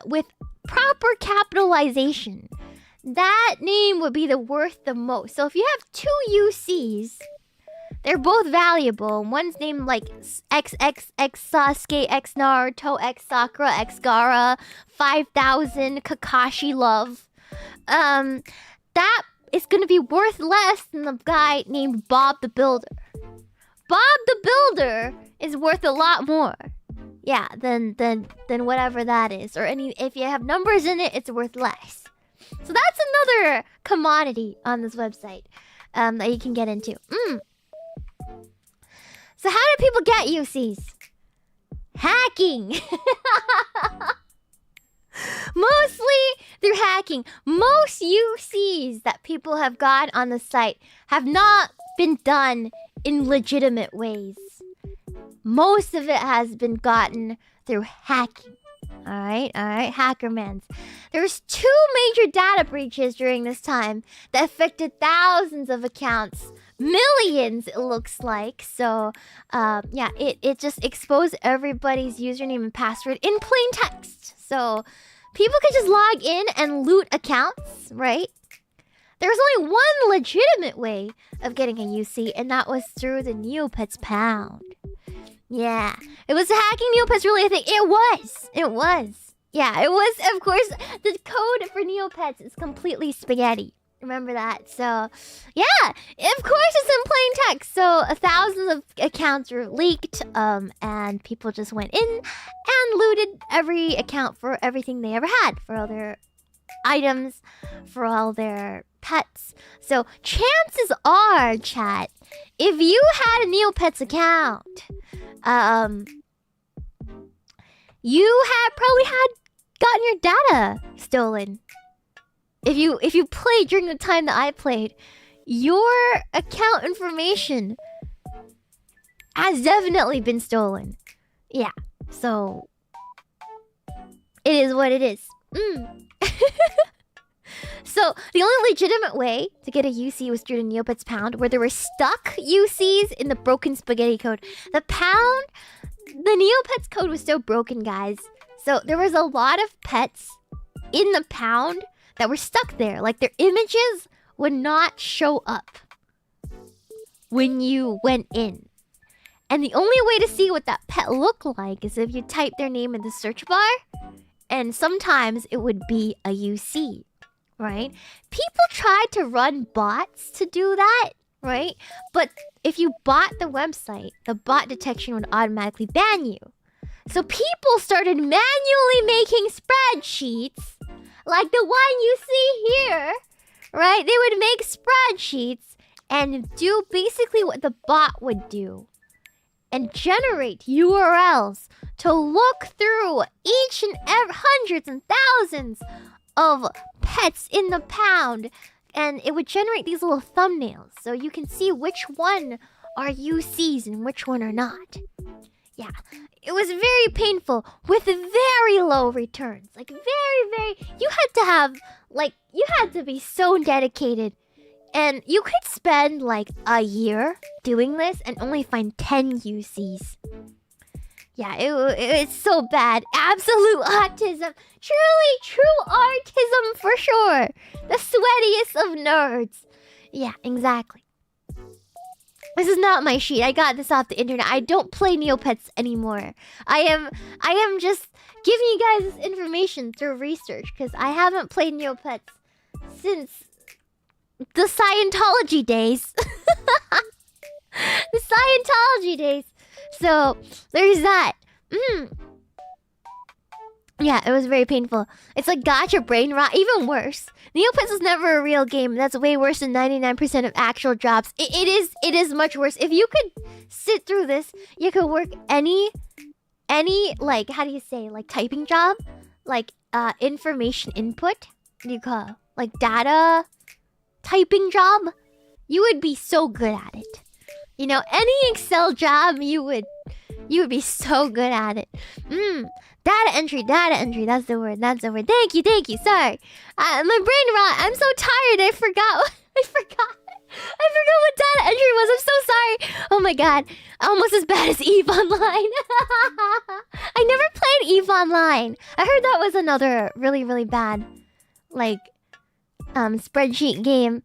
with proper capitalization, that name would be worth the most. So if you have two UCs, they're both valuable. One's named like XXX Sasuke X Naruto X Sakura X Gaara 5000 Kakashi Love. That is gonna be worth less than the guy named Bob the Builder. Bob the Builder is worth a lot more. yeah, then whatever that is, or if you have numbers in it, it's worth less. So that's another commodity on this website that you can get into. So how do people get UCs? Hacking. Mostly through hacking. Most UCs that people have got on the site have not been done in legitimate ways. Most of it has been gotten through hacking. Alright, hackermans. There's 2 major data breaches during this time that affected thousands of accounts. Millions, it looks like. So, yeah, it just exposed everybody's username and password in plain text. So, people could just log in and loot accounts, right? There's only one legitimate way of getting a UC, and that was through the Neopets pound. Yeah. It was hacking Neopets really a thing? It was. Yeah, it was, of course, the code for Neopets is completely spaghetti. Remember that. So, yeah, of course it's in plain text. So, thousands of accounts were leaked, and people just went in and looted every account for everything they ever had, for all their items, for all their pets. So, chances are, chat, if you had a Neopets account, you probably had gotten your data stolen. If you played during the time that I played, your account information has definitely been stolen. Yeah, so it is what it is. So the only legitimate way to get a UC was through the Neopets pound, where there were stuck UCs in the broken spaghetti code. The Neopets code was so broken, guys. So there was a lot of pets in the pound that were stuck there. Like, their images would not show up when you went in. And the only way to see what that pet looked like is if you type their name in the search bar. And sometimes it would be a UC, right? People tried to run bots to do that, right? But if you bought the website, the bot detection would automatically ban you. So people started manually making spreadsheets, like the one you see here, right? They would make spreadsheets and do basically what the bot would do, and generate URLs to look through each and every hundreds and thousands of pets in the pound, and it would generate these little thumbnails so you can see which one are UCs and which one are not. Yeah, it was very painful with very low returns. Like, very, you had to be so dedicated. And you could spend like a year doing this and only find 10 UCs. Yeah, it's so bad. Absolute autism. Truly, true autism for sure. The sweatiest of nerds. Yeah, exactly. This is not my sheet. I got this off the internet. I don't play Neopets anymore. I am just giving you guys this information through research, because I haven't played Neopets since the Scientology days. The Scientology days. So, there's that. Yeah, it was very painful. It's like gotcha brain rot. Even worse. Neopets was never a real game. That's way worse than 99% of actual jobs. It is much worse. If you could sit through this, you could work any like, how do you say, like typing job? Like information input? What do you call? Like data typing job? You would be so good at it. You know, any Excel job, you would be so good at it. Data entry, that's the word. Thank you, sorry. My brain rot, I'm so tired, I forgot what data entry was, I'm so sorry. Oh my god, almost as bad as EVE Online. I never played EVE Online. I heard that was another really, really bad, like, spreadsheet game.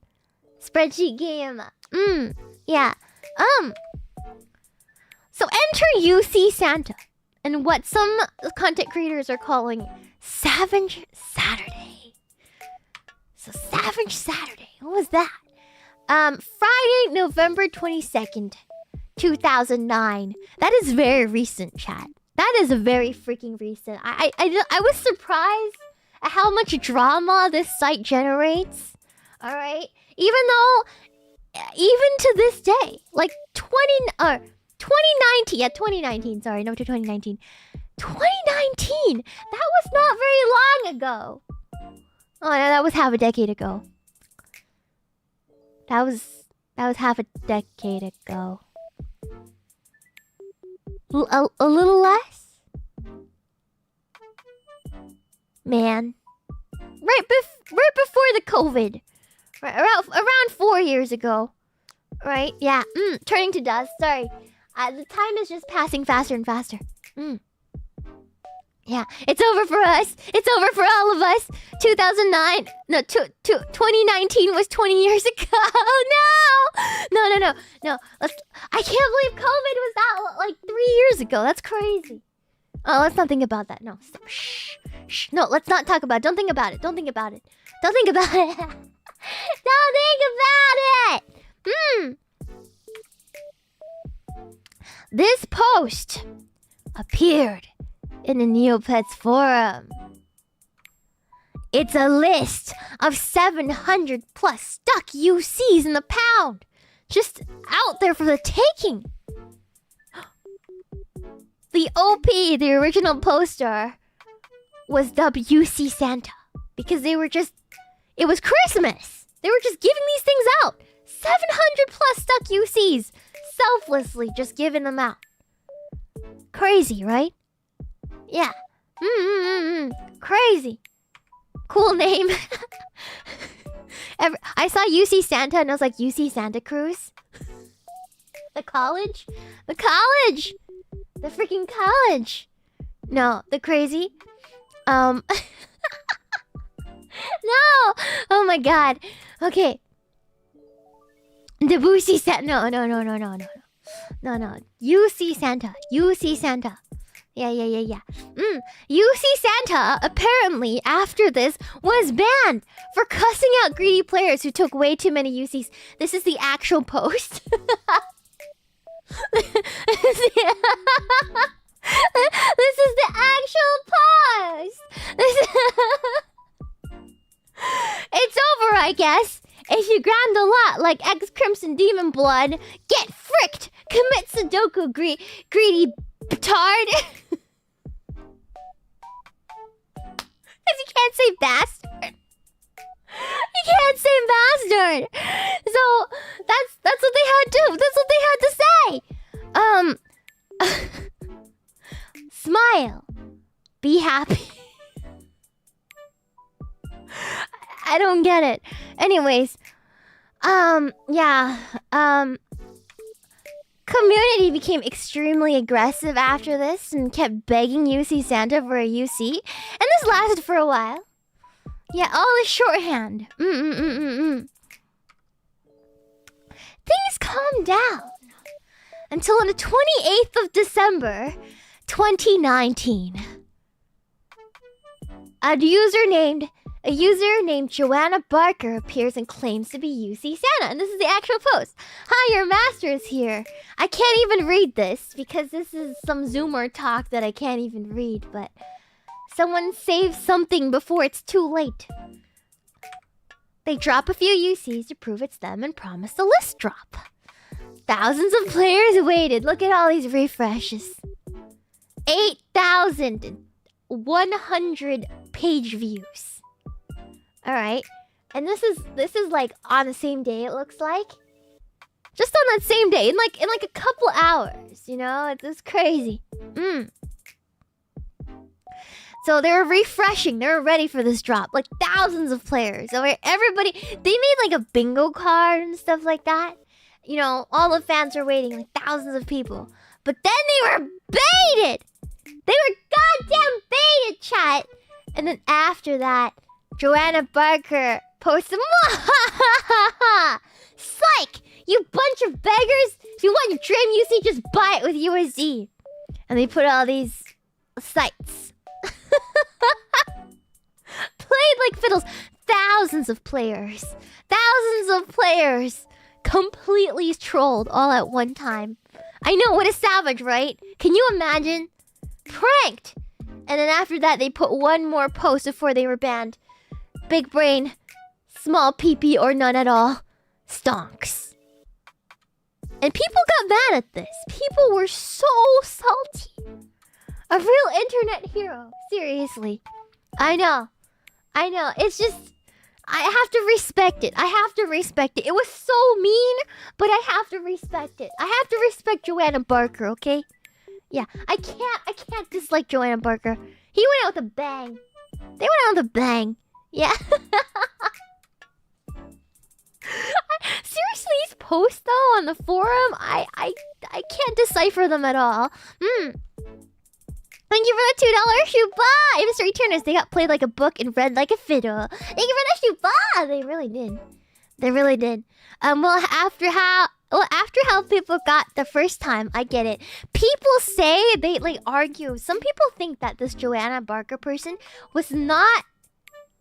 Yeah. So enter UC Santa, and what some content creators are calling Savage Saturday. So Savage Saturday, what was that? Friday, November 22nd, 2009. That is very recent, chat. That is very freaking recent. I was surprised at how much drama this site generates. All right, even though, even to this day, like 2019. Yeah, 2019. Sorry, no, to 2019. 2019. That was not very long ago. Oh no, that was half a decade ago. That was half a decade ago. A little less? Man. Right before the COVID. Around 4 years ago. Right? Yeah. Turning to dust. Sorry. The time is just passing faster and faster. Yeah. It's over for us. It's over for all of us. 2009. No, 2019 was 20 years ago. No. I can't believe COVID was that, like, 3 years ago. That's crazy. Oh, let's not think about that. No. Stop. Shh. No, let's not talk about it. Don't think about it. Don't think about it. Don't think about it. Don't think about it. This post appeared in the Neopets forum. It's a list of 700 plus stuck UCs in the pound. Just out there for the taking. The OP, the original poster, was dubbed UC Santa. Because they were just... It was Christmas. They were just giving these things out. 700 plus stuck UCs. Selflessly just giving them out. Crazy, right? Yeah. Crazy. Cool name. I saw UC Santa and I was like, UC Santa Cruz? The college? The college! The freaking college! No, the crazy. No! Oh my god. Okay. The Boosie Santa. No. No. UC Santa. UC Santa. Yeah. UC Santa, apparently, after this, was banned for cussing out greedy players who took way too many UCs. This is the actual post. This is the actual post. It's over, I guess. If you grind a lot like X Crimson Demon Blood, get fricked. Commit Sudoku, greedy petard. Because you can't say bastard. You can't say bastard. So that's what they had to. That's what they had to say. Smile. Be happy. I don't get it. Anyways, community became extremely aggressive after this and kept begging UC Santa for a UC, and this lasted for a while. Yeah, all is shorthand. Things calmed down until on the 28th of December, 2019. A user named Joanna Barker appears and claims to be UC Santa. And this is the actual post. Hi, your master is here. I can't even read this because this is some Zoomer talk that I can't even read. But someone save something before it's too late. They drop a few UCs to prove it's them and promise a list drop. Thousands of players waited. Look at all these refreshes. 8,100 page views. All right, and this is like on the same day. It looks like just on that same day, in like a couple hours. You know, it's crazy. So they were refreshing. They were ready for this drop. Like thousands of players. So everybody, they made like a bingo card and stuff like that. You know, all the fans were waiting, like thousands of people. But then they were baited. They were goddamn baited, chat. And then after that, Joanna Barker posted, psych! You bunch of beggars! If you want your dream UC, just buy it with USD. And they put all these sites. Played like fiddles. Thousands of players. Thousands of players. Completely trolled all at one time. I know, what a savage, right? Can you imagine pranked. And then after that, they put one more post before they were banned. Big brain, small pee-pee or none at all. Stonks. And people got mad at this. People were so salty. A real internet hero. Seriously. I know. It's just... I have to respect it. It was so mean, but I have to respect it. I have to respect Joanna Barker, okay? Yeah, I can't dislike Joanna Barker. He went out with a bang. They went out with a bang. Yeah. Seriously, these posts though on the forum, I can't decipher them at all. Thank you for the $2 Shuba! Mr. Eternus, they got played like a book and read like a fiddle. Thank you for the Shuba! They really did. Well, after how people got the first time, I get it. People say, they like argue. Some people think that this Joanna Barker person was not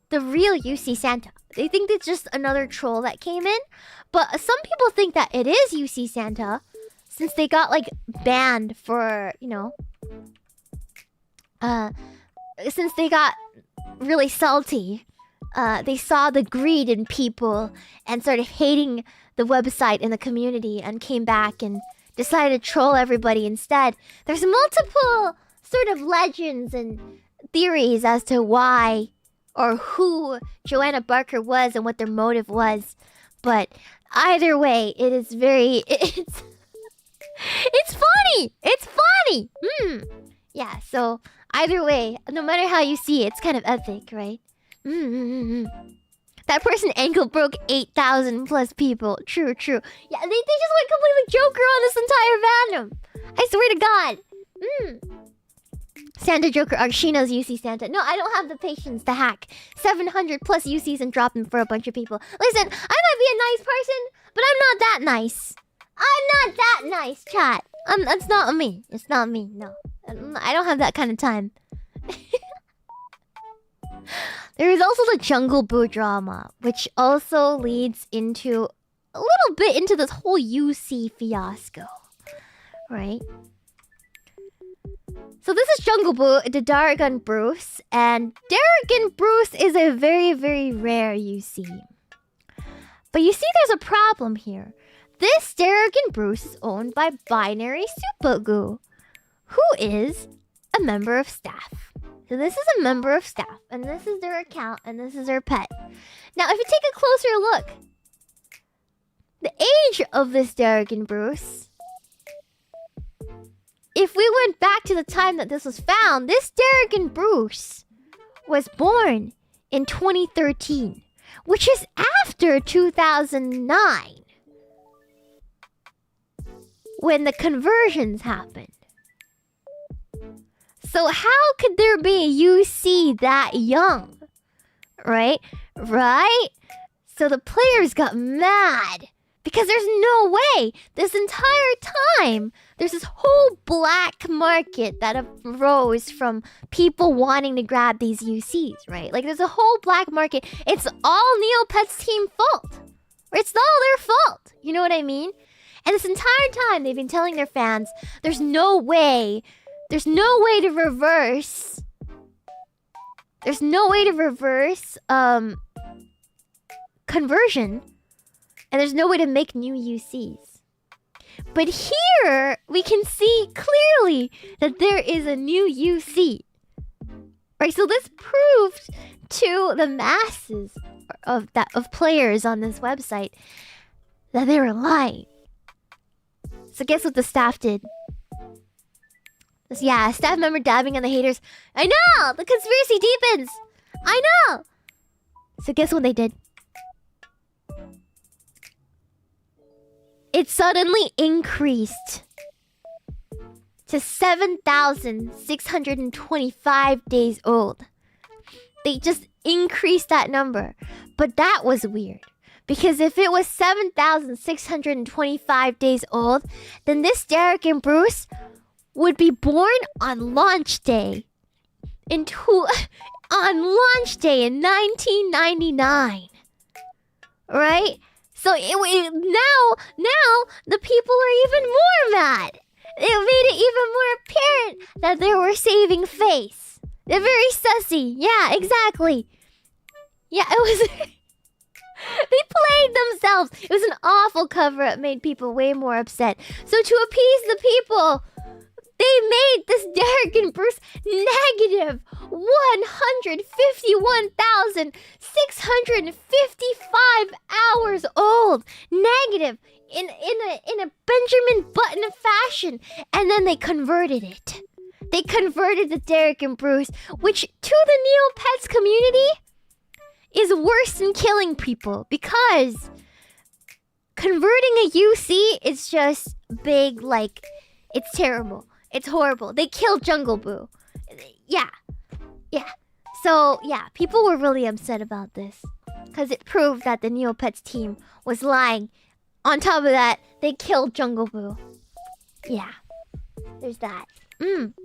the real UC Santa. They think it's just another troll that came in. But some people think that it is UC Santa, since they got like banned for, you know, since they got really salty. They saw the greed in people and started hating the website and the community and came back and decided to troll everybody instead. There's multiple sort of legends and theories as to why or who Joanna Barker was and what their motive was. But either way, it is very... It's funny! It's funny! Yeah, so either way, no matter how you see it, it's kind of epic, right? That person ankle broke 8,000 plus people. True. Yeah, they just went completely Joker on this entire fandom. I swear to God. Santa Joker are Shiina's UC Santa. No, I don't have the patience to hack 700 plus UCs and drop them for a bunch of people. Listen, I might be a nice person, but I'm not that nice. I'm not that nice, chat. It's not me. It's not me, no. I don't have that kind of time. There is also the Jungle Boo drama, which also leads into a little bit into this whole UC fiasco, right? So this is Jungle Boo, the Dargon Bruce, and Dargon Bruce is a very, very rare UC. But you see, there's a problem here. This Dargon Bruce is owned by Binary Supagoo, who is a member of staff. So this is a member of staff, and this is their account, and this is their pet. Now, if you take a closer look, the age of this Dargon Bruce, if we went back to the time that this was found, this Dargon Bruce was born in 2013, which is after 2009, when the conversions happened. So how could there be a UC that young? Right? So the players got mad. Because there's no way. This entire time, there's this whole black market that arose from people wanting to grab these UCs, right? Like, there's a whole black market. It's all Neopets team fault. Or it's all their fault. You know what I mean? And this entire time, they've been telling their fans, there's no way to reverse. There's no way to reverse conversion. And there's no way to make new UCs. But here, we can see clearly that there is a new UC. Right, so this proved to the masses of players on this website that they were lying. So guess what the staff did? Yeah, staff member dabbing on the haters. I know! The conspiracy deepens! I know! So guess what they did? It suddenly increased to 7,625 days old. They just increased that number. But that was weird. Because if it was 7,625 days old, then this Derek and Bruce would be born on launch day in 1999. Right? So now the people are even more mad. It made it even more apparent weren't that they were saving face. They're very sussy. Yeah, exactly. Yeah, it was... They played themselves. It was an awful cover-up. Made people way more upset. So to appease the people, they made this Derek and Bruce negative 151,655 hours old. Negative. In a Benjamin Button fashion. And then they converted it. They converted the Derek and Bruce, which to the Neopets community is worse than killing people, because converting a UC is just big, like, it's terrible. It's horrible. They killed Jungle Boo. Yeah. Yeah. So, yeah, people were really upset about this, because it proved that the Neopets team was lying. On top of that, they killed Jungle Boo. Yeah. There's that.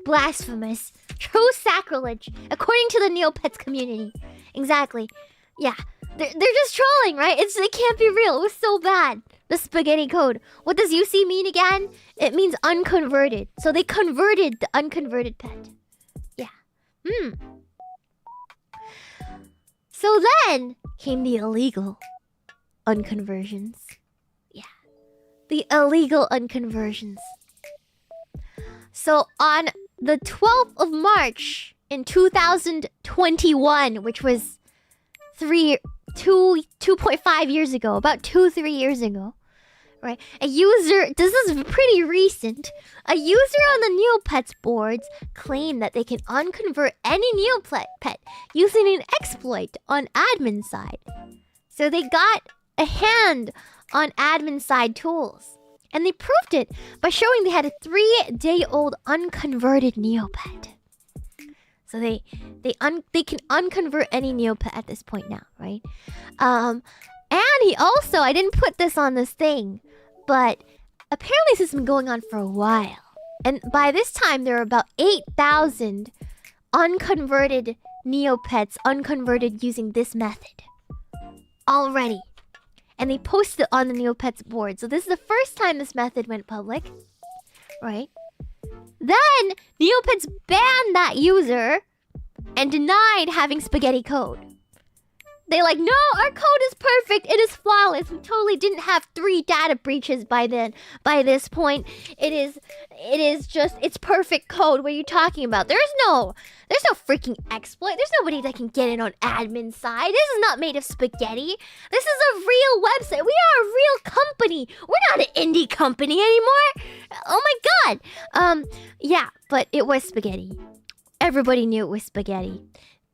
Blasphemous. True sacrilege, according to the Neopets community. Exactly. Yeah, they're just trolling, right? It can't be real. It was so bad. The spaghetti code. What does UC mean again? It means unconverted. So they converted the unconverted pet. Yeah. So then came the illegal unconversions. Yeah. The illegal unconversions. So on the 12th of March in 2021, which was 2.5 years ago, about 3 years ago, right? A user, this is pretty recent, a user on the Neopets boards claimed that they can unconvert any Neopet pet using an exploit on admin side. So they got a hand on admin side tools. And they proved it by showing they had a 3-day-old unconverted Neopet. So they can unconvert any Neopet at this point now, right? And he also, I didn't put this on this thing, but apparently this has been going on for a while. And by this time, there are about 8,000 unconverted Neopets unconverted using this method already. And they posted it on the Neopets board. So this is the first time this method went public, right? Then Neopets banned that user and denied having spaghetti code. They like, no, our code is perfect. It is flawless. We totally didn't have 3 data breaches by then. By this point, it is just, it's perfect code. What are you talking about? There's no freaking exploit. There's nobody that can get in on admin side. This is not made of spaghetti. This is a real website. We are a real company. We're not an indie company anymore. Oh my god. Yeah, but it was spaghetti. Everybody knew it was spaghetti.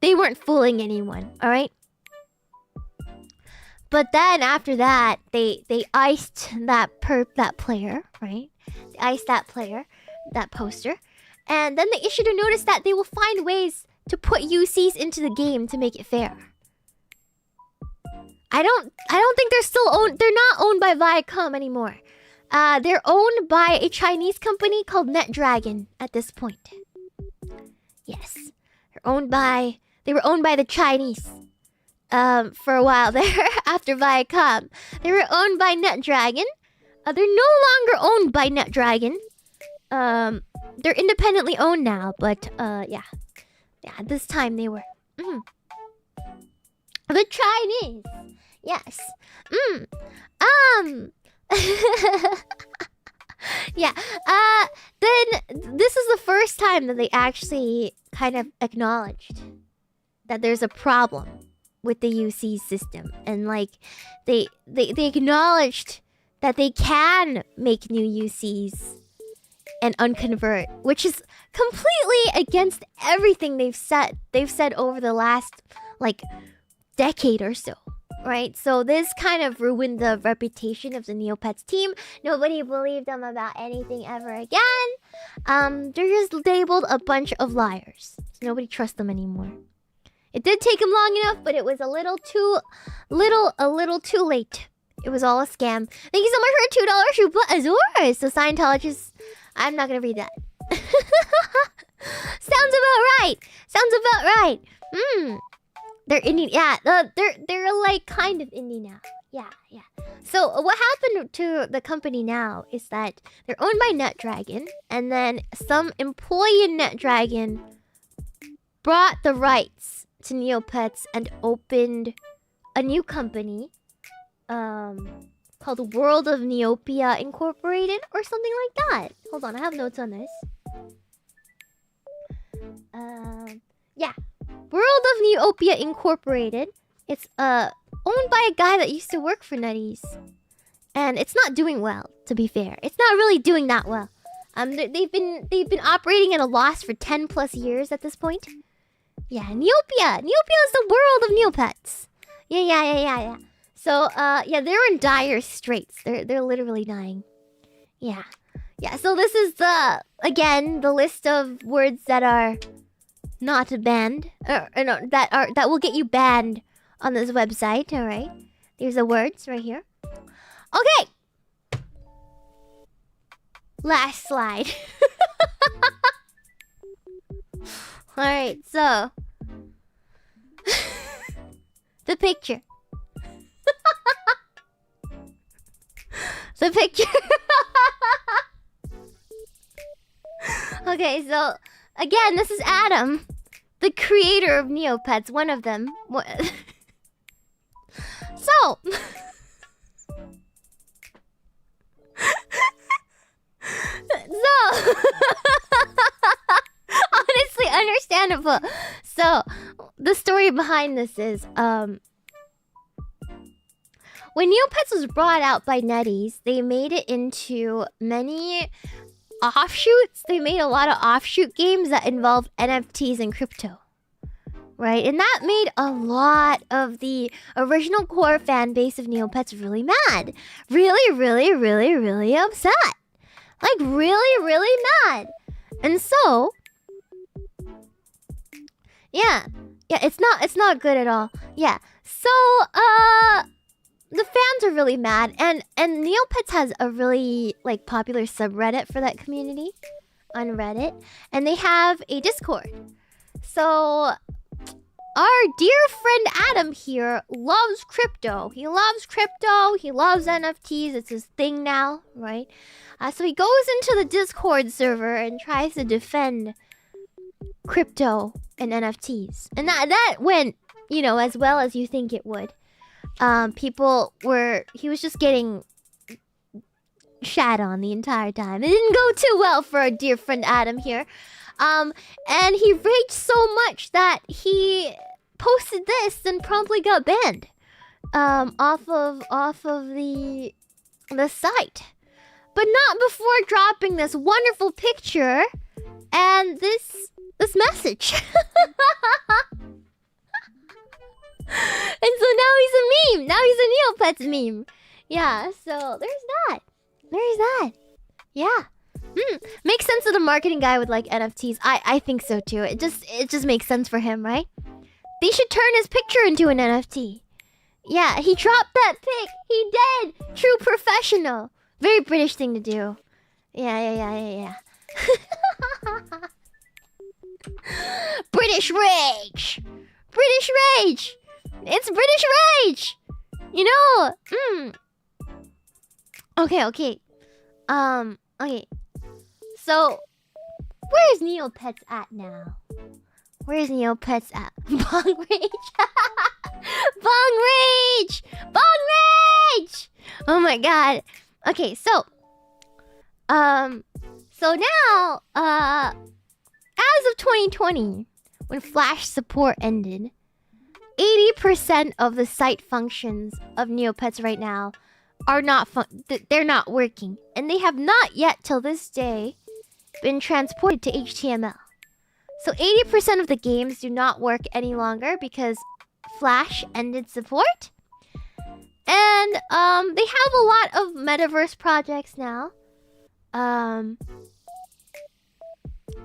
They weren't fooling anyone, all right? But then after that, they iced that player, right? They iced that player, that poster. And then they issued a notice that they will find ways to put UCs into the game to make it fair. I don't think they're still owned. They're not owned by Viacom anymore. They're owned by a Chinese company called NetDragon at this point. Yes. They were owned by the Chinese. For a while there, after Viacom. They were owned by NetDragon. They're no longer owned by NetDragon. They're independently owned now, but yeah. Yeah, this time they were. The Chinese. Yes. Yeah. Then this is the first time that they actually kind of acknowledged that there's a problem with the UC system, and like they acknowledged that they can make new UCs and unconvert, which is completely against everything they've said over the last like decade or so, right? So this kind of ruined the reputation of the Neopets team. Nobody believed them about anything ever again. They're just labeled a bunch of liars. So nobody trusts them anymore. It did take him long enough, but it was a little too late. It was all a scam. Thank you so much for a $2 Shuba Azores. So Scientologists, I'm not gonna read that. Sounds about right. They're indie. Yeah, they're like kind of indie now. Yeah. So what happened to the company now is that they're owned by NetDragon, and then some employee in NetDragon brought the rights to Neopets and opened a new company called World of Neopia Incorporated or something like that. Hold on, I have notes on this. Yeah. World of Neopia Incorporated. It's owned by a guy that used to work for Nutties. And it's not doing well, to be fair. It's not really doing that well. They've been operating at a loss for 10 plus years at this point. Yeah, Neopia. Neopia is the world of Neopets. Yeah. So, yeah, they're in dire straits. They're literally dying. Yeah. So this is again the list of words that are not banned, no, that will get you banned on this website. All right, here's the words right here. Okay, last slide. All right, so the picture. The picture. Okay, so again, this is Adam, the creator of Neopets, one of them. So honestly understandable. So the story behind this is when Neopets was brought out by Nutties, they made it into many offshoots. They made a lot of offshoot games that involved NFTs and crypto. Right? And that made a lot of the original core fan base of Neopets really mad. Really upset. Like, really mad. And so... Yeah, it's not good at all. Yeah. So, the fans are really mad, and Neopets has a really like popular subreddit for that community on Reddit, and they have a Discord. So our dear friend Adam here loves crypto. He loves NFTs. It's his thing now, right? So he goes into the Discord server and tries to defend crypto and NFTs, and that went, you know, as well as you think it would. He was just getting shat on the entire time. It didn't go too well for our dear friend Adam here. And he raged so much that he posted this and promptly got banned off of the site. But not before dropping this wonderful picture and this message. And so now he's a meme. Now he's a Neopets meme. Yeah, so there's that. Yeah. Makes sense that the marketing guy would like NFTs. I think so too. It just makes sense for him, right? They should turn his picture into an NFT. Yeah, he dropped that pic. He did. True professional. Very British thing to do. Yeah. British rage. It's British rage. You know. Okay. Okay. So, where's Neopets at now? Where's Neopets at? Bong rage. Bong rage. Oh my god. Okay, so now, as of 2020, when Flash support ended, 80% of the site functions of Neopets right now are they're not working, and they have not yet till this day been transported to HTML. So 80% of the games do not work any longer because Flash ended support. And they have a lot of metaverse projects now.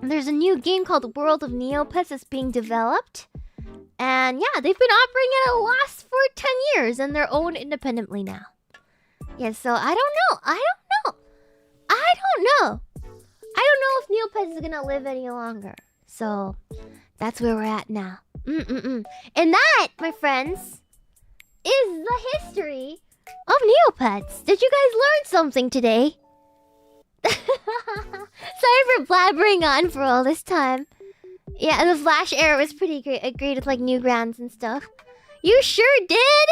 There's a new game called World of Neopets that's being developed. And yeah, they've been operating at a loss for 10 years, and they're owned independently now. Yeah, so I don't know if Neopets is gonna live any longer. So that's where we're at now. And that, my friends, is the history of Neopets. Did you guys learn something today? Sorry for blabbering on for all this time. Yeah, the Flash era was pretty great. Agreed with like Newgrounds and stuff. You sure did?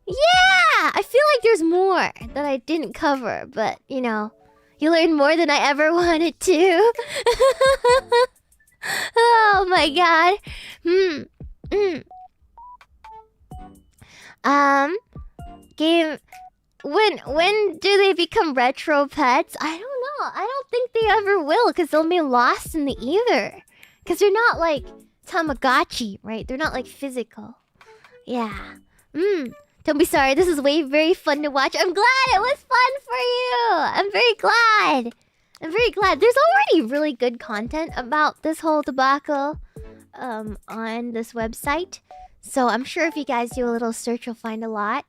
Yeah! I feel like there's more that I didn't cover, but you know, you learned more than I ever wanted to. Oh my god. Game. When do they become retro pets? I don't know. I don't think they ever will, because they'll be lost in the ether. Because they're not like Tamagotchi, right? They're not like physical. Yeah. Don't be sorry. This is very fun to watch. I'm glad it was fun for you. I'm very glad. I'm very glad. There's already really good content about this whole debacle on this website. So I'm sure if you guys do a little search, you'll find a lot.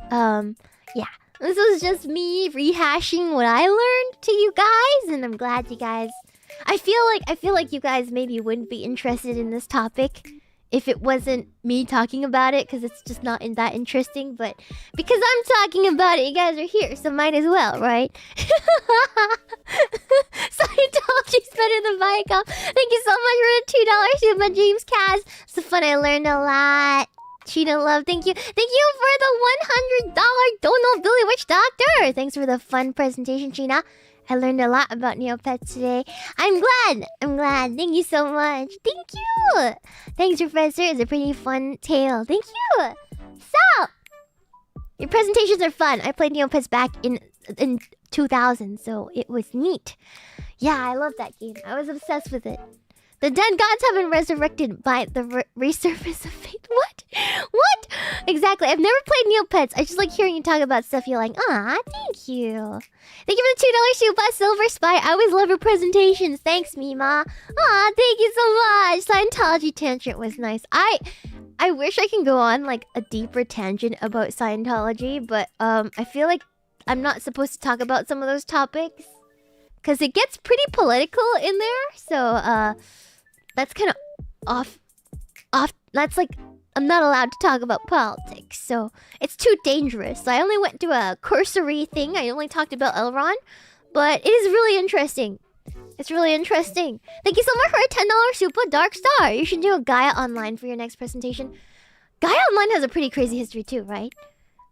Yeah. This was just me rehashing what I learned to you guys, and I'm glad you guys... I feel like you guys maybe wouldn't be interested in this topic if it wasn't me talking about it, because it's just not that interesting. But because I'm talking about it, you guys are here, so might as well, right? Scientology's better than Viacom. Thank you so much for the $2 super, James Kaz. It's fun. I learned a lot. Cheetah Love, thank you. Thank you for the $100 Don't Know Billy Witch Doctor. Thanks for the fun presentation, Cheetah. I learned a lot about Neopets today. I'm glad. Thank you so much. Thank you. Thanks, Professor. It's a pretty fun tale. Thank you. So, your presentations are fun. I played Neopets back in 2000, so it was neat. Yeah, I love that game. I was obsessed with it. The dead gods have been resurrected by the resurface of fate. What? What? Exactly. I've never played Neopets. I just like hearing you talk about stuff. You're like, ah, thank you. Thank you for the $2 super, Silver Spy. I always love your presentations. Thanks, Meemaw. Ah, thank you so much. Scientology tangent was nice. I wish I can go on like a deeper tangent about Scientology, but I feel like I'm not supposed to talk about some of those topics because it gets pretty political in there. So that's kind of off. That's like, I'm not allowed to talk about politics, so it's too dangerous. So I only went to a cursory thing. I only talked about Elron, but it is really interesting. It's really interesting. Thank you so much for a $10 super, Dark Star. You should do a Gaia Online for your next presentation. Gaia Online has a pretty crazy history too, right?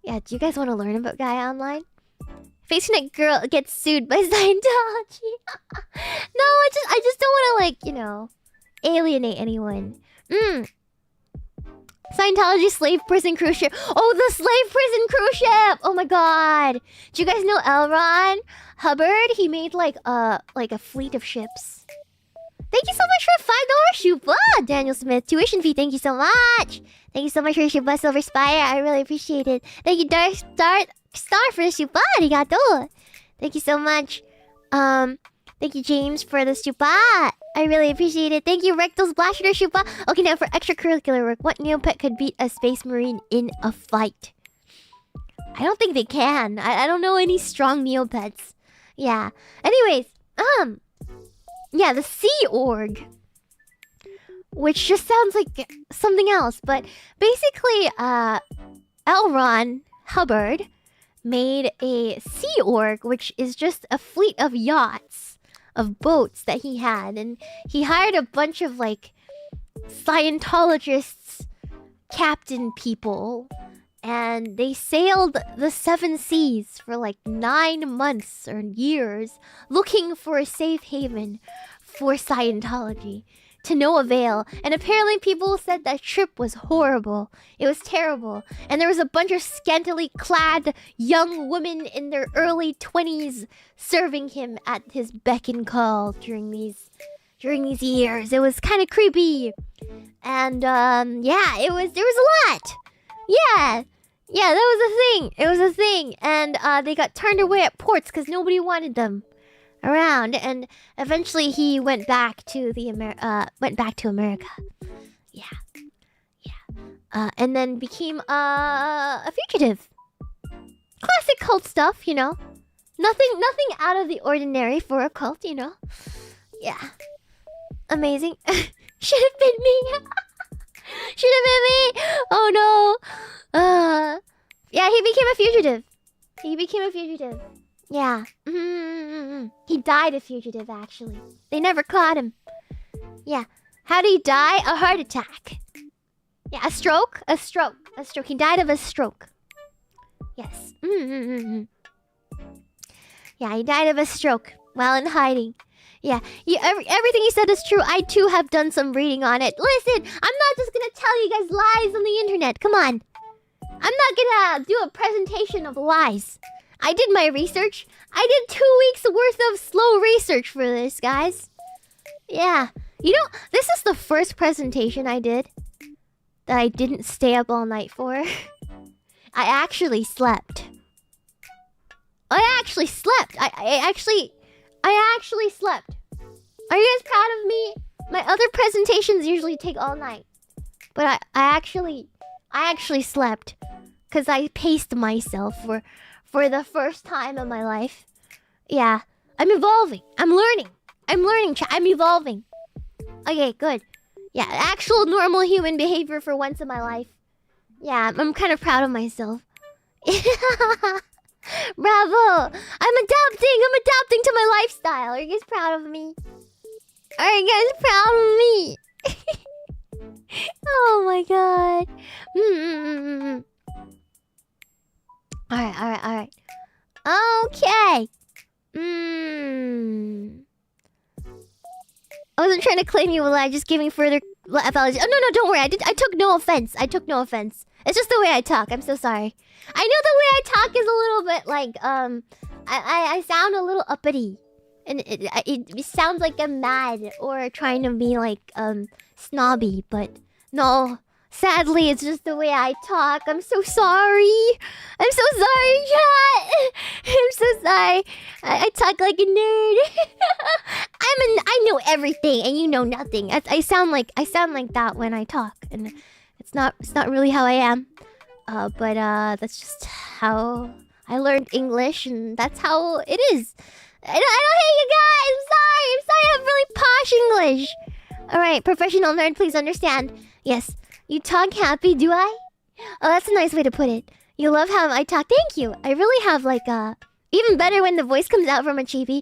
Yeah, do you guys want to learn about Gaia Online? Facenet girl gets sued by Scientology. No, I just don't want to, like, you know, alienate anyone. Scientology slave prison cruise ship. Oh, the slave prison cruise ship! Oh my god. Do you guys know L. Hubbard? He made like a fleet of ships. Thank you so much for a $5 super, Daniel Smith. Tuition fee, thank you so much. Thank you so much for your super, Silver Spire. I really appreciate it. Thank you, Dark Star for the super. Arigato. Thank you so much. Thank you, James, for the super. I really appreciate it. Thank you, Rectal Splash for the super. Okay, now for extracurricular work. What Neopet could beat a Space Marine in a fight? I don't think they can. I don't know any strong Neopets. Yeah. Anyways, yeah, the Sea Org, which just sounds like something else, but basically, L. Hubbard made a Sea Org, which is just a fleet of yachts, of boats that he had, and he hired a bunch of like Scientologists, captain people, and they sailed the 7 seas for like 9 months or years looking for a safe haven for Scientology, to no avail. And apparently people said that trip was horrible. It was terrible. And there was a bunch of scantily clad young women in their early 20s serving him at his beck and call during these years. It was kind of creepy. And yeah, there was a lot. Yeah, that was a thing. It was a thing. And they got turned away at ports because nobody wanted them around, and eventually he went back to America. Yeah. And then became a fugitive. Classic cult stuff, you know. Nothing out of the ordinary for a cult, you know. Yeah. Amazing. Should have been me. Should have been me. Oh no. Yeah, he became a fugitive. He became a fugitive. Yeah. He died a fugitive, actually. They never caught him. Yeah. How did he die? A heart attack. Yeah, a stroke? A stroke. A stroke. He died of a stroke. Yes. Yeah, he died of a stroke while in hiding. Yeah, everything he said is true. I too have done some reading on it. Listen, I'm not just gonna tell you guys lies on the internet. Come on. I'm not gonna do a presentation of lies. I did my research. I did 2 weeks worth of slow research for this, guys. Yeah. You know, this is the first presentation I did that I didn't stay up all night for. I actually slept. I actually slept. I actually slept. Are you guys proud of me? My other presentations usually take all night. But I actually slept. Because I paced myself for the first time in my life. Yeah. I'm evolving. I'm learning. I'm evolving. Okay, good. Yeah, actual normal human behavior for once in my life. Yeah, I'm kind of proud of myself. Bravo! I'm adapting to my lifestyle. Are you guys proud of me? Are you guys proud of me? Oh my god. Alright. Okay. I wasn't trying to claim you, I just giving further apologies. Oh no, don't worry. I took no offense. It's just the way I talk. I'm so sorry. I know the way I talk is a little bit like I sound a little uppity. And it sounds like I'm mad or trying to be like snobby, but no. Sadly, it's just the way I talk. I'm so sorry. I'm so sorry, chat. I'm so sorry. I talk like a nerd. I know everything and you know nothing. I sound like that when I talk, and it's not really how I am. But that's just how I learned English, and that's how it is. I don't hate you guys. I'm sorry. I have really posh English. All right, professional nerd, please understand. Yes. You talk happy, do I? Oh, that's a nice way to put it. You love how I talk. Thank you. I really have like even better when the voice comes out from a chibi.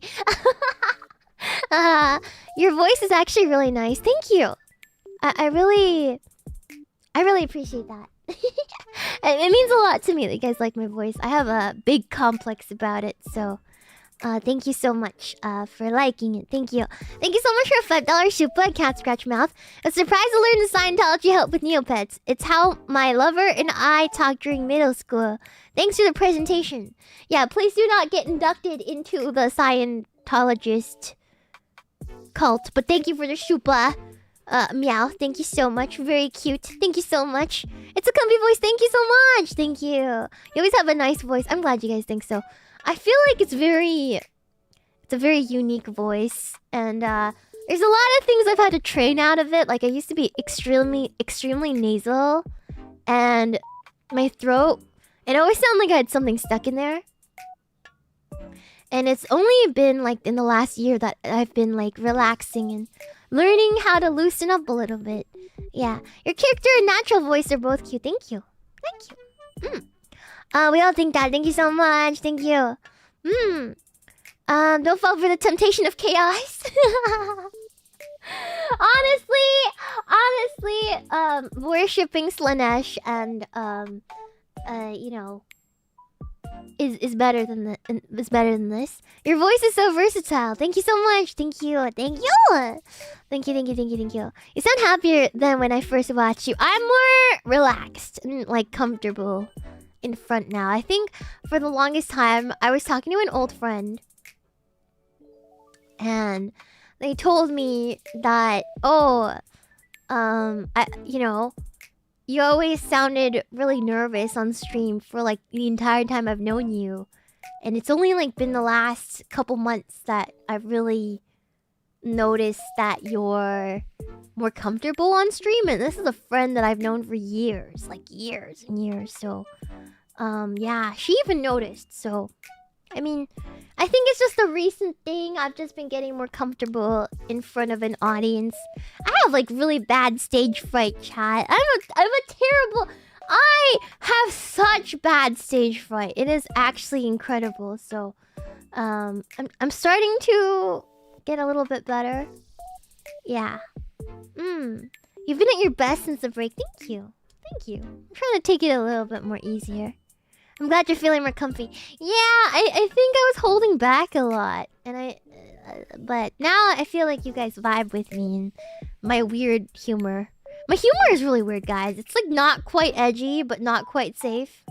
Your voice is actually really nice. Thank you. I really appreciate that. It means a lot to me that you guys like my voice. I have a big complex about it, so thank you so much for liking it. Thank you. Thank you so much for a $5 super cat scratch mouth. A surprise to learn the Scientology help with Neopets. It's how my lover and I talked during middle school. Thanks for the presentation. Yeah, please do not get inducted into the Scientologist cult. But thank you for the super. Meow. Thank you so much. Very cute. Thank you so much. It's a comfy voice. Thank you so much. Thank you. You always have a nice voice. I'm glad you guys think so. I feel like it's a very unique voice, and there's a lot of things I've had to train out of it. Like I used to be extremely nasal, and my throat, it always sounded like I had something stuck in there. And it's only been like in the last year that I've been like relaxing and learning how to loosen up a little bit. Yeah, your character and natural voice are both cute. Thank you. We all think that. Thank you so much. Thank you. Don't fall for the temptation of chaos. honestly, worshipping Slanesh and you know, is better than this. Your voice is so versatile. Thank you so much. Thank you. You sound happier than when I first watched you. I'm more relaxed and like comfortable in front now. I think for the longest time I was talking to an old friend, and they told me that you know, you always sounded really nervous on stream for like the entire time I've known you, and it's only like been the last couple months that I've really noticed that you're more comfortable on stream. And this is a friend that I've known for years, like years and years. So yeah, she even noticed. So I mean, I think it's just a recent thing. I've just been getting more comfortable in front of an audience. I have like really bad stage fright, chat. I'm a terrible. I have such bad stage fright. It is actually incredible. So, I'm starting to get a little bit better. Yeah. You've been at your best since the break. Thank you. Thank you. I'm trying to take it a little bit more easier. I'm glad you're feeling more comfy. Yeah, I think I was holding back a lot, and but now I feel like you guys vibe with me and my weird humor. My humor is really weird, guys. It's like not quite edgy, but not quite safe.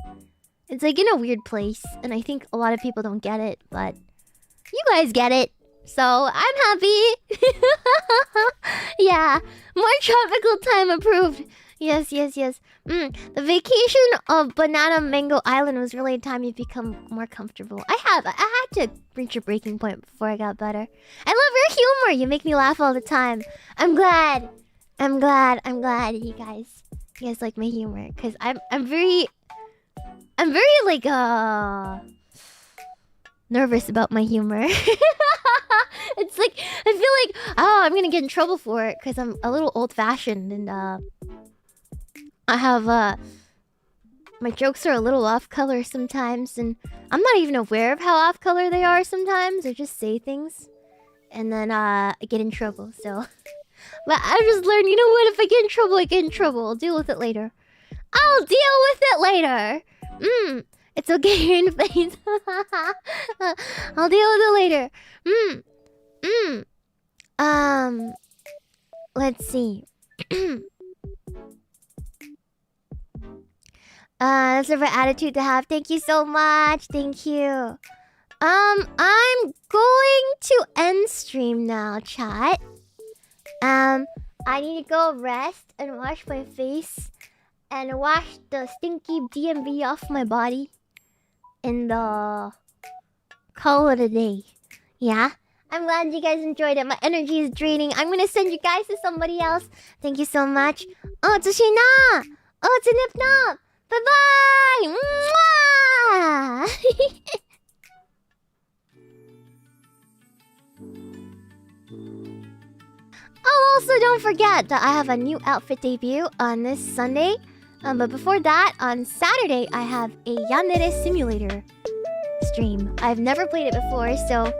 It's like in a weird place, and I think a lot of people don't get it, but you guys get it. So I'm happy. Yeah, more tropical time approved. Yes. The vacation of Banana Mango Island was really a time you've become more comfortable. I had to reach a breaking point before I got better. I love your humor. You make me laugh all the time. I'm glad you guys like my humor, because I'm very like nervous about my humor. It's like I feel like I'm gonna get in trouble for it because I'm a little old-fashioned, and I have my jokes are a little off-color sometimes, and I'm not even aware of how off-color they are sometimes. I just say things and then I get in trouble. So but I've just learned, you know what, if I get in trouble, I get in trouble. I'll deal with it later. I'll deal with it later. It's okay, you're in the face. I'll deal with it later. Let's see. That's a right attitude to have. Thank you so much. Thank you. I'm going to end stream now, chat. I need to go rest and wash my face and wash the stinky DMV off my body and call it a day. Yeah? I'm glad you guys enjoyed it. My energy is draining. I'm gonna send you guys to somebody else. Thank you so much. Oh, it's a Shiina! Oh, it's a Nip-Nop! Bye-bye! Mwah! Oh, also don't forget that I have a new outfit debut on this Sunday. But before that, on Saturday, I have a Yandere Simulator stream. I've never played it before, so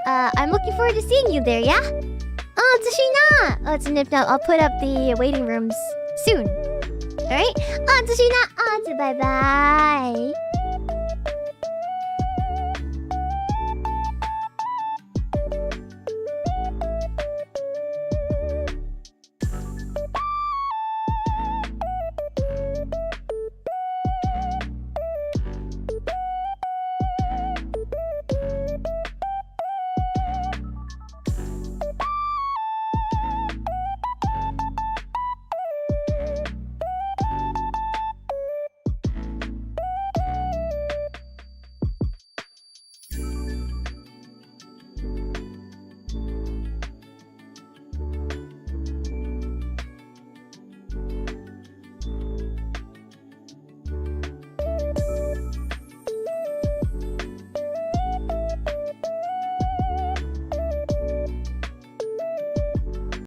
I'm looking forward to seeing you there, yeah? Oh, it's a Shiina! Oh, it's a Nip-Nop. I'll put up the waiting rooms soon. Alright? Oh, it's a Shiina! Oh, it's a bye-bye!